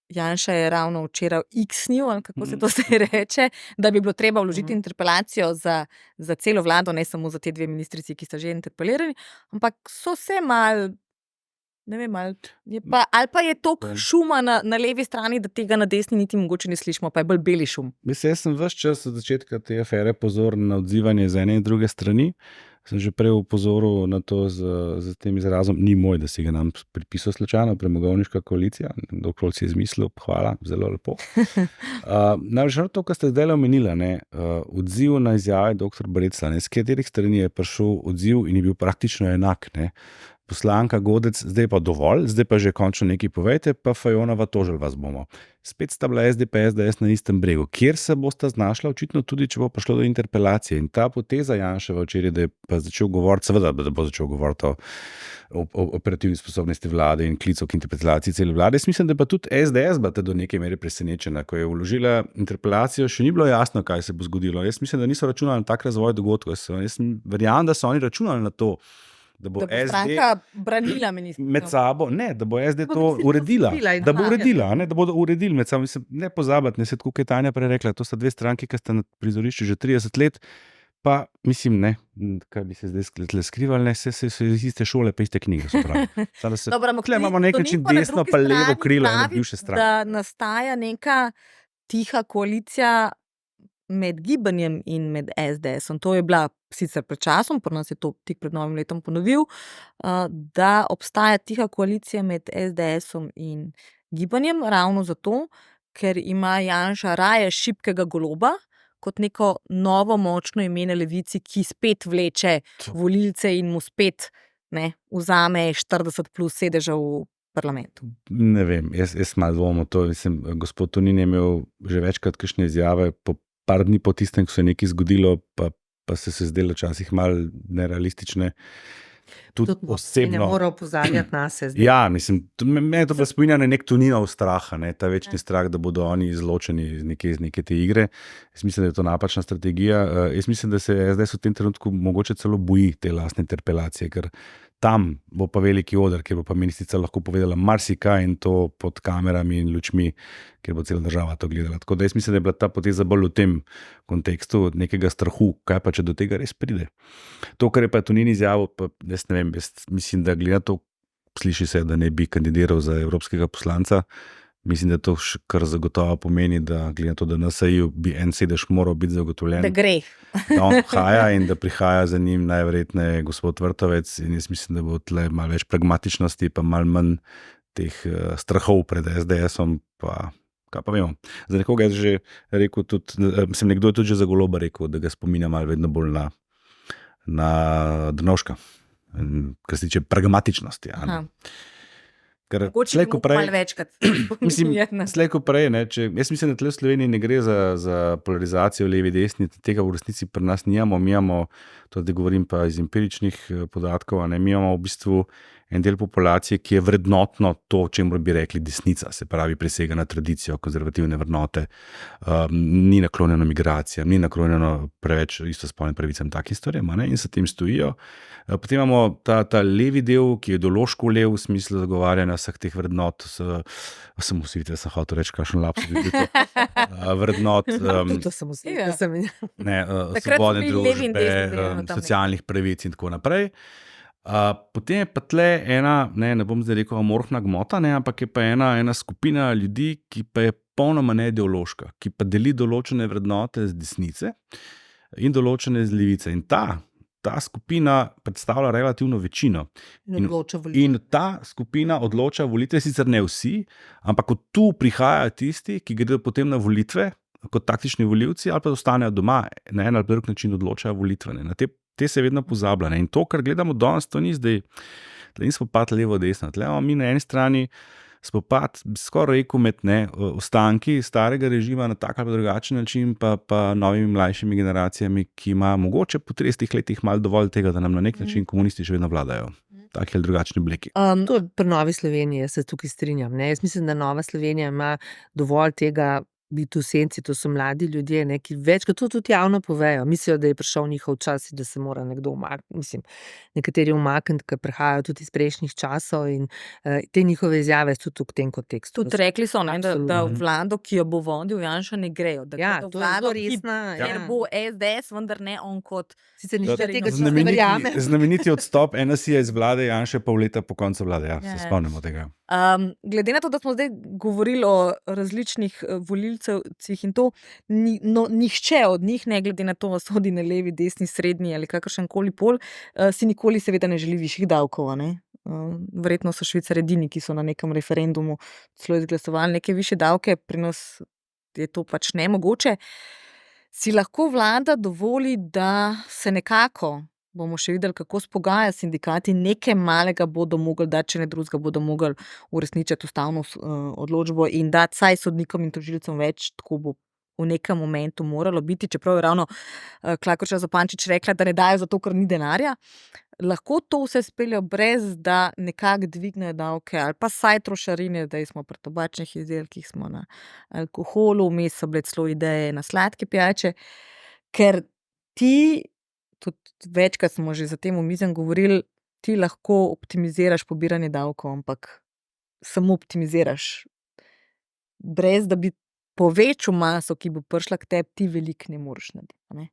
Janša je ravno včeraj x-nil, ali kako se to zdaj reče, da bi bilo treba vložiti interpelacijo za celo vlado, ne samo za te dve ministrici, ki sta že interpelirani, ampak so se mal, ne vem, ali pa je toliko šuma na levi strani, da tega na desni niti mogoče ne slišimo, pa je bolj beli šum. Mislim, jaz sem ves čas od začetka te afere pozoren na odzivanje z ene in druge strani. Sem že prej upozoril na to z tem izrazom, ni moj, da si ga nam pripisal slučajno, premogovniška koalicija, dokler si je izmislil, hvala, zelo lepo. Največ to, kar ste zdaj omenila, odziv na izjave dr. Breclja, s katerih strani je prišel odziv in je bil praktično enak. Poslanka Godec, zdaj pa dovolj, zdaj pa že končno nekaj povejte, pa Fajonova tožili vas bomo. Spet sta bila SD pa SDS na istem bregu, kjer se bosta znašla očitno tudi, če bo prišlo do interpelacije. In ta poteza Janševa včeraj, da je pa začel govoriti, seveda, da bo začel govoriti o operativni sposobnosti vlade in klicu k interpelaciji cele vlade. Jaz mislim, da pa tudi SDS bila do neke mere presenečena, ko je vložila interpelacijo, še ni bilo jasno, kaj se bo zgodilo. Jaz mislim, da niso računali na tak razvoj dogodkov. Jaz verjamem, da so oni računali na to, da bo stranka branila ministrico. Med sabo, ne, da bo SD to uredila, da bo uredila, da bodo uredili med sabo. Ne pozabiti, se tako, kot je Tanja prej rekla, to sta dve stranki, ki sta na prizorišču že 30 let, pa mislim, ne, kaj bi se zdaj skrivali, se iz iste šole, pa iste knjige, so pravi. Tukaj imamo nek način desno pa levo krilo ene bivše stranke. Da nastaja neka tiha koalicija med Gibanjem in med SDS-om. To je bila sicer pred časom, pri nas je to tik pred novim letom ponovil, da obstaja tiha koalicija med SDS-om in Gibanjem, ravno zato, ker ima Janša raje šibkega Goloba, kot neko novo močno ime na levici, ki spet vleče volilce in mu spet vzame 40 plus sedežev v parlamentu. Ne vem, jaz malo dvomim to. Gospod Tonin je imel že večkrat kakšne izjave par dni po tistem, ko se je nekaj zgodilo, pa se zdelo včasih malo nerealistične. Tudi osebno. Ne mora opozarjati na se zdaj. Ja, mislim, me to pa spominja na nek Toninov strah, ta večni strah, da bodo oni izločeni iz neke te igre. Jaz mislim, da je to napačna strategija. Jaz mislim, da se zdaj v tem trenutku mogoče celo boji te lastne interpelacije, ker tam bo pa veliki oder, kjer bo pa ministrica lahko povedala marsikaj in to pod kamerami in lučmi, kjer bo cela država to gledala. Tako da jaz mislim, da je bila ta poteza bolj v tem kontekstu nekega strahu, kaj pa če do tega res pride. To, kar je pa Tonin izjavil, pa jaz ne vem, jaz mislim, da gleda to, sliši se, da ne bi kandidiral za evropskega poslanca. Mislim, da to kar zagotovo pomeni, da glede na to, da na NSi-ju bi en sedež moral biti zagotovljen. Da gre. Da on prihaja in da prihaja za njim najverjetneje gospod Vrtovec in jaz mislim, da bo tle malo več pragmatičnosti pa malo manj teh strahov pred SDS-om, pa kaj pa vemo. Za nekoga je že rekel tudi, nekdo je tudi že za Goloba rekel, da ga spominja malo vedno bolj na Drnovška, kar se tiče pragmatičnosti. Slej ko prej, jaz mislim, da tle v Sloveniji ne gre za polarizacijo levi desni, tega v resnici pri nas nijamo, mi imamo, to da govorim pa iz empiričnih podatkov, mi imamo v bistvu en del populacije, ki je vrednotno to, čemu bi rekli desnica, se pravi presega na tradicijo, konzervativne vrednote, ni naklonjeno migracijam, ni naklonjeno preveč istospolnim pravicam, takim stvarem, in se tem stojijo. Potem imamo ta levi del, ki je ideološko lev v smislu zagovarjanja vseh teh vrednot, sem hotel reči, kakšen lapsus bi bil to, vrednot svobodne družbe, socialnih pravic in tako naprej. Potem je pa tle ena, ne bom zdaj rekel amorfna gmota, ampak je pa ena skupina ljudi, ki pa je popolnoma neideološka, ki pa deli določene vrednote z desnice in določene z levice. In ta ta skupina predstavlja relativno večino. In ta skupina odloča volitve, sicer ne vsi, ampak od tu prihajajo tisti, ki gredo potem na volitve kot taktični volivci ali pa ostanejo doma, na en ali drug način odločajo volitve. Na te se vedno pozablja. In to, kar gledamo danes, to ni zdaj, tle ni spopad levo-desno. Tle imamo mi na eni strani spopad, skoraj rekel, med ostanki starega režima na tak ali drugačen način, pa novimi mlajšimi generacijami, ki ima mogoče po 30 letih malo dovolj tega, da nam na nek način komunisti še vedno vladajo. Taki ali drugačni obliki. To je pri Novi Sloveniji, jaz se tukaj strinjam. Ne? Jaz mislim, da Nova Slovenija ima dovolj tega biti v senci, to so mladi ljudje, ne, ki večkrat to tudi javno povejo. Mislijo, da je prišel njihov čas in da se mora nekdo umakniti. Mislim, nekateri umakniti, ki prihajajo tudi iz prejšnjih časov in te njihove izjave so tudi v tem kontekstu. Tudi rekli so, ne, da vlado, ki jo bo vodil Janša, ne grejo. Da Ja, to to je zelo resna. ker bo SDS, vendar ne on kot Sicer nič tega Znameniti- ne verjame. Znameniti odstop NSI-ja iz vlade Janše pol leta po koncu vlade. Ja, se spomnimo tega. Glede na to, da smo zdaj govorili o različnih volilcih in to, nihče od njih, ne glede na to, sodi na levi, desni, srednji ali kakršen koli pol, si nikoli seveda ne želi višjih davkov. Ne? Verjetno so Švicarji edini, ki so na nekem referendumu celo izglasovali neke višje davke, pri nas je to pač nemogoče. Si lahko vlada dovoli, da se nekako, bomo še videli, kako spogaja sindikati, nekaj malega bodo mogli dati, če ne drugega bodo mogli uresničiti ustavno odločbo in dati vsaj sodnikom in tožilcem več, tako bo v nekem momentu moralo biti, čeprav je ravno Klakočar Zupančič rekla, da ne dajo zato, ker ni denarja. Lahko to vse speljejo brez, da nekako dvignejo davke ali pa saj trošarine, da smo pri tobačnih izdelkih, smo na alkoholu, vmes so bile celo ideje na sladke pijače, ker ti, tudi večkrat smo že za tem omizjem govorili, ti lahko optimiziraš pobiranje davkov, ampak samo optimiziraš. Brez da bi povečal maso, ki bo prišla k tebi, ti veliko ne moreš narediti. Ne?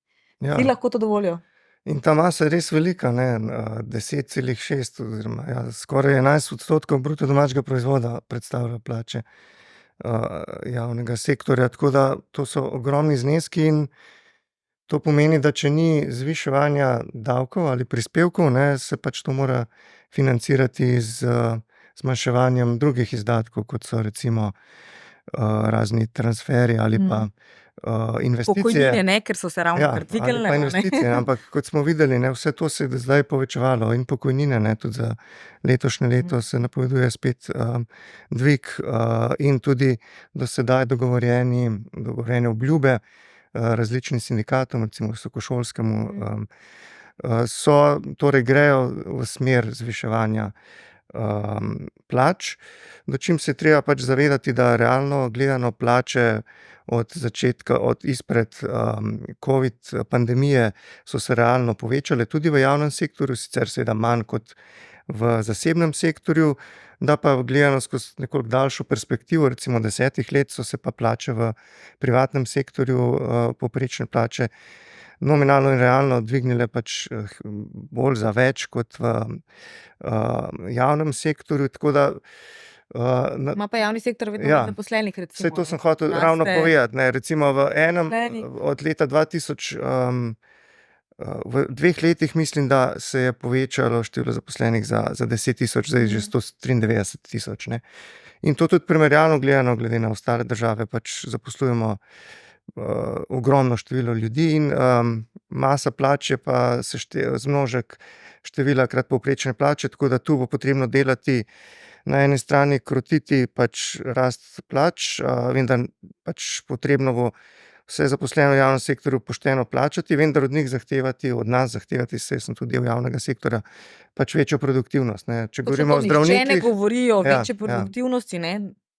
Ja. Ti lahko to dovolijo. In ta masa je res velika, ne, 10,6 oziroma skoraj 11% bruto domačega proizvoda predstavlja plače javnega sektorja, tako da to so ogromni zneski in to pomeni, da če ni zviševanja davkov ali prispevkov, ne, se pač to mora financirati z zmanjševanjem drugih izdatkov, kot so recimo razni transferi ali pa investicije. Pokojnine, ne, ker so se ravno kar dvignile. Ali pa investicije, ampak kot smo videli, ne, vse to se je zdaj povečevalo in pokojnine, ne, tudi za letošnje leto se napoveduje spet dvig in tudi do sedaj dogovorjene obljube različnim sindikatom, recimo visokošolskemu, torej grejo v smer zviševanja plač, dočim se je treba pač zavedati, da realno gledano plače izpred COVID pandemije so se realno povečale tudi v javnem sektorju, sicer seveda manj kot v zasebnem sektorju, da pa gledano skozi nekoliko daljšo perspektivo, recimo 10 let, so se pa plače v privatnem sektorju, povprečne plače, nominalno in realno dvignile pač bolj za več kot v javnem sektorju, tako da Ima pa javni sektor vedno več zaposlenih, recimo. Saj to sem hotel ravno povedati, ne, recimo v enem od leta 2000, v 2 letih mislim, da se je povečalo število zaposlenih za 10.000, zdaj že 193.000, ne. In to tudi primerjalno gledano, glede na ostale države, pač zaposlujemo ogromno število ljudi in masa plače pa se zmnožek števila krat povprečne plače, tako da tu bo potrebno delati na eni strani, krotiti pač rast plač, vendar pač potrebno bo vse zaposleno v javnem sektorju pošteno plačati, vendar od njih zahtevati, od nas zahtevati, saj sem tudi del javnega sektorja, pač večjo produktivnost, ne. Če govorimo o zdravnikih. Nihče ne govori o večji produktivnosti, ne,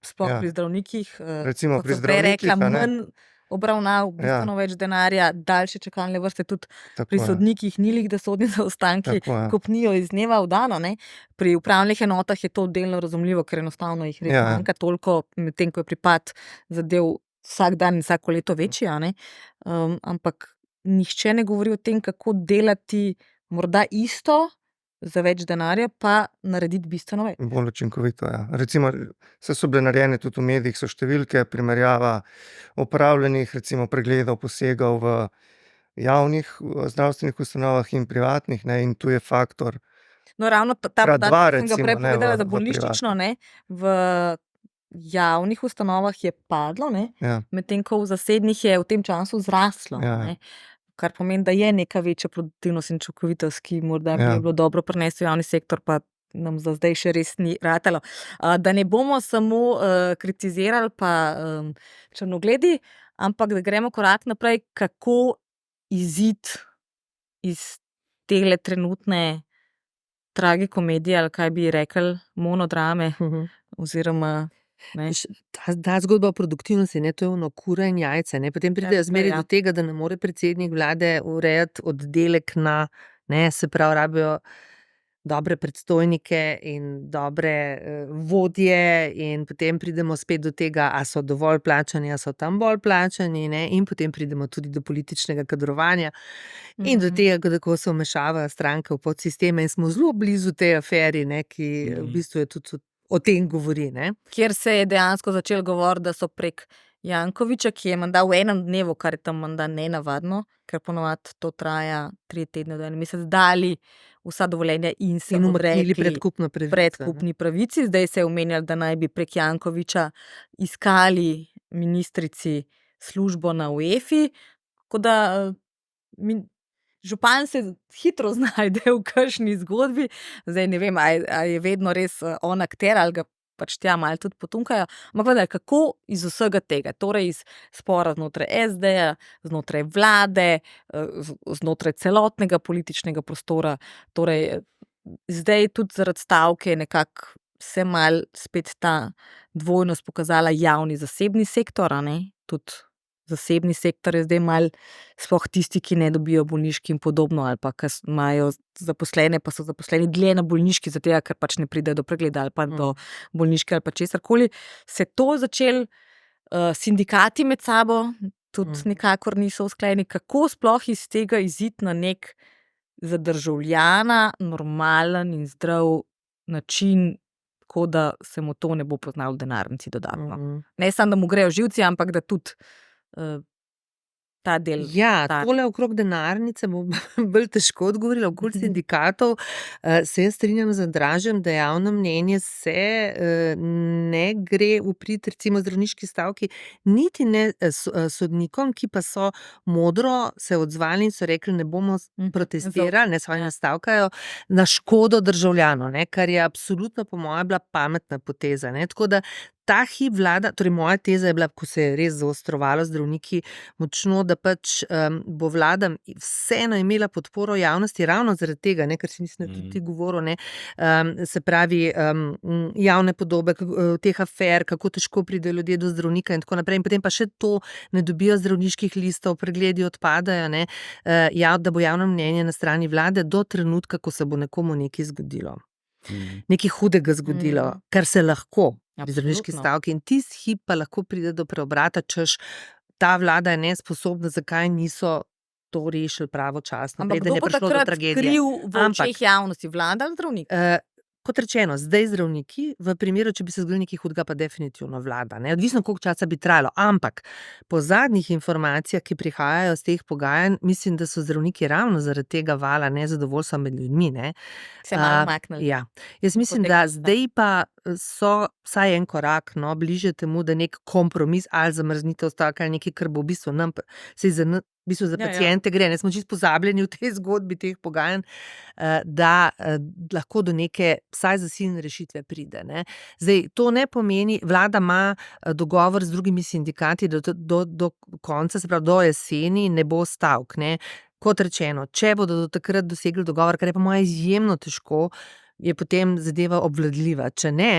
sploh pri zdravnikih, recimo pri kot so prej rekla, zdravnikih, manj obravnav, bistveno več denarja, daljše čakalne vrste, tudi pri sodnikih ni lih, da sodni zaostanki kopnijo iz dneva v dan, ne. Pri upravnih enotah je to delno razumljivo, ker enostavno jih res manjka toliko, medtem ko je pripad zadev vsak dan in vsako leto večji, ne. Ampak nihče ne govori o tem, kako delati morda isto za več denarja, pa narediti bistveno več. Bolj učinkovito, ja. Recimo, so bile narejene tudi v medijih, so številke, primerjava opravljenih, recimo pregledov, posegov v javnih zdravstvenih ustanovah in privatnih, ne, in tu je faktor No, ravno ta krat podatek, dva, ki sem ga recimo, prej ne, povedala, v za bolnišnično, privatnih. ne, v javnih ustanovah je padlo, ne, Ja, medtem ko v zasebnih je v tem času zraslo, ja, ne, kar pomeni, da je neka večja produktivnost in učinkovitost, ki morda bi ja. jo bilo dobro prenesti v javni sektor, pa nam za zdaj še res ni ratalo. Da ne bomo samo kritizirali pa črnogledi, ampak da gremo korak naprej, kako iziti iz tele trenutne tragikomedije, ali kaj bi rekli, monodrame, oziroma ne. Ta zgodba o produktivnosti, ne, to je ono kura in jajce, ne, potem pridejo zmeraj ja. do tega, da ne more predsednik vlade urejati oddelek na, ne, se pravi, rabijo dobre predstojnike in dobre vodje in potem pridemo spet do tega, a so dovolj plačani, a so tam bolj plačani, ne, in potem pridemo tudi do političnega kadrovanja in do tega, kako se vmešavajo stranke v podsisteme in smo zelo blizu tej aferi, ne, ki v bistvu je tudi o tem govori, ne. Kjer se je dejansko začelo govoriti, da so prek Jankovića, ki je menda v enem dnevu, kar je tam menda nenavadno, ker ponovadi to traja 3 tedne do en mesec, dali vsa dovoljenja in se umaknili odrekli predkupno pravico. predkupni pravici. Zdaj se je omenjalo, da naj bi prek Jankovića iskali ministrici službo na UEFI, tako da župan se hitro znajde v kakšni zgodbi. Zdaj ne vem, a je vedno res on akter ali ga pač tja malo tudi potunkajo. Ampak vendar, kako iz vsega tega, torej iz spora znotraj SD-ja, znotraj vlade, znotraj celotnega političnega prostora, torej zdaj tudi zaradi stavke nekako se malo spet ta dvojnost pokazala javni-zasebni sektor, a ne, tudi zasebni sektor je zdaj malo, sploh tisti, ki ne dobijo bolniški in podobno, ali pa ki imajo zaposlene, pa so zaposleni dlje na bolniški, zato ker pač ne pridejo do pregleda ali pa do bolniške ali pa česarkoli, se to začelo, sindikati med sabo tudi nikakor niso usklajeni, kako sploh iz tega iziti na nek za državljana normalen in zdrav način, tako da se mu to ne bo poznalo v denarnici dodatno. Ne samo, da mu grejo živci, ampak da tudi ta del. Ja, tole okrog denarnice bo bolj težko odgovorila, okoli sindikatov. Se jaz strinjam z Andražem, da javno mnenje se ne gre v prid recimo zdravniški stavki, niti ne sodnikom, ki pa so modro se odzvali in so rekli, ne bomo protestirali, ne svoje stavkajo, na škodo državljanov, ne, kar je absolutno po mojem bila pametna poteza, ne, tako da ta hip vlada, torej moja teza je bila, ko se je res zaostrovalo zdravniki močno, da pač bo vlada vseeno imela podporo javnosti ravno zaradi tega, ne, ker si mislim, da tudi ti govoril, ne, se pravi javne podobe teh afer, kako težko pridejo ljudje do zdravnika in tako naprej, in potem pa še to ne dobijo zdravniških listov, pregledi odpadajo, ne, da bo javno mnenje na strani vlade do trenutka, ko se bo nekomu nekaj zgodilo. Nekaj hudega zgodilo, kar se lahko v zdravniški stavki in tisti hip pa lahko pride do preobrata, češ ta vlada je nesposobna, zakaj niso to rešili pravočasno, preden je prišlo do tragedije. Ampak kdo bo takrat kriv v očeh javnosti, vlada ali zdravnik? Kot rečeno, zdaj zdravniki, v primeru, če bi se zgodilo nekaj hudega, pa definitivno vlada, ne, odvisno koliko časa bi trajalo, ampak po zadnjih informacijah, ki prihajajo z teh pogajanj, mislim, da so zdravniki ravno zaradi tega vala nezadovoljstva med ljudmi, ne. Se malo umaknili. Ja, jaz mislim, da zdaj pa so vsaj en korak, no, bliže temu, da nek kompromis ali zamrznitev stavka ali nekaj, kar bo v bistvu nam, v bistvu za paciente gre, ne, smo čisto pozabljeni v tej zgodbi teh pogajanj, da lahko do neke vsaj zasilne rešitve pride, ne. Zdaj, to ne pomeni, vlada ima dogovor z drugimi sindikati, da do konca, se pravi do jeseni, ne bo stavk, ne. Kot rečeno, če bodo do takrat dosegli dogovor, kar je po moje izjemno težko, je potem zadeva obvladljiva, če ne,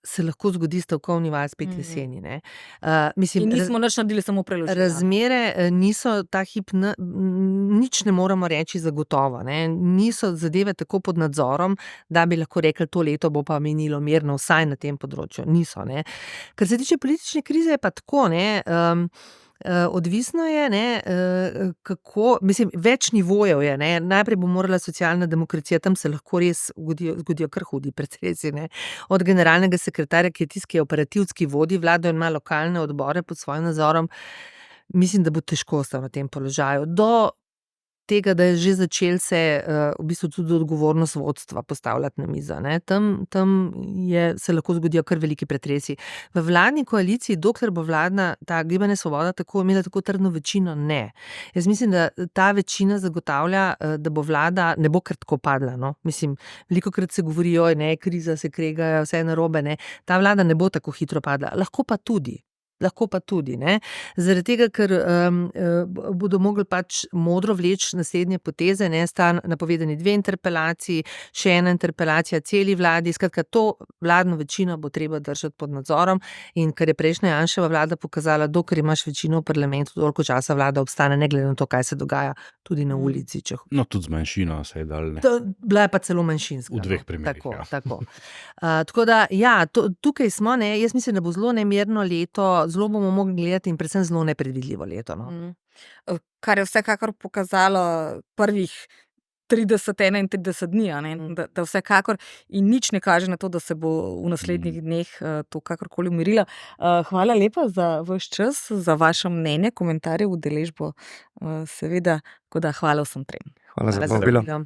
se lahko zgodi stavkovni val spet jeseni, ne. Mislim, in nismo nič naredili, samo preložili. Razmere niso ta hip, nič ne moremo reči zagotovo, ne. Niso zadeve tako pod nadzorom, da bi lahko rekli, to leto bo pa minilo mirno, vsaj na tem področju. Niso, ne. Kar se tiče politične krize, je pa tako, ne, odvisno je, ne, kako, mislim, več nivojev je, ne, najprej bo morala socialna demokracija, tam se lahko res zgodijo kar hudi pretresi, ne, od generalnega sekretarja, ki je tisti, ki je operativski vodi vlado in ima lokalne odbore pod svojim nadzorom, mislim, da bo težko ostal na tem položaju. Do tega, da je že začel se v bistvu tudi odgovornost vodstva postavljati na mizo. Ne. Tam se lahko zgodijo kar veliki pretresi. V vladni koaliciji, dokler bo vladna ta Gibanje Svoboda imela tako trdno večino, ne. Jaz mislim, da ta večina zagotavlja, da bo vlada ne bo kar tako padla. No. Mislim, velikokrat se govori, ne, kriza se kregajo, vse je narobe, ne. Ta vlada ne bo tako hitro padla. Lahko pa tudi, ne. Zaradi tega, ker bodo mogli pač modro vleči naslednje poteze, ne, sta napovedani 2 interpelaciji, še ena interpelacija celi vladi, skratka, to vladno večino bo treba držati pod nadzorom in ker je prejšnja Janševa vlada pokazala, dokler imaš večino v parlamentu, toliko časa vlada obstane, ne glede na to, kaj se dogaja tudi na ulici. No, tudi z manjšino se je dal, ne. Bila je pa celo manjšinska. V 2 primerih, Tako da, ja, tukaj smo, ne, jaz mislim, da bo zelo nemirno leto, zelo bomo mogli gledati in predvsem zelo nepredvidljivo leto. No. Kar je vsekakor pokazalo prvih 30-31 dni, a ne, da vsekakor in nič ne kaže na to, da se bo v naslednjih dneh to kakorkoli umirilo. Hvala lepa za vaš čas, za vaše mnenje, komentarje, udeležbo, seveda, tako da hvala vsem trem. Hvala za povabilo.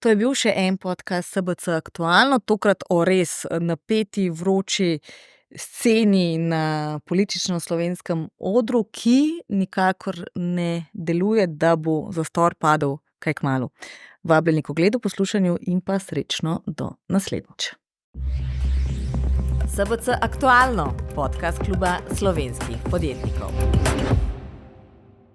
To je bil še en podcast SBC Aktualno, tokrat o res napeti, vroči sceni na političnem slovenskem odru, ki nikakor ne deluje, da bo zastor padel kaj kmalu. Vabljeni k ogledu, poslušanju in pa srečno do naslednjič. SBC Aktualno, podcast kluba slovenskih podjetnikov.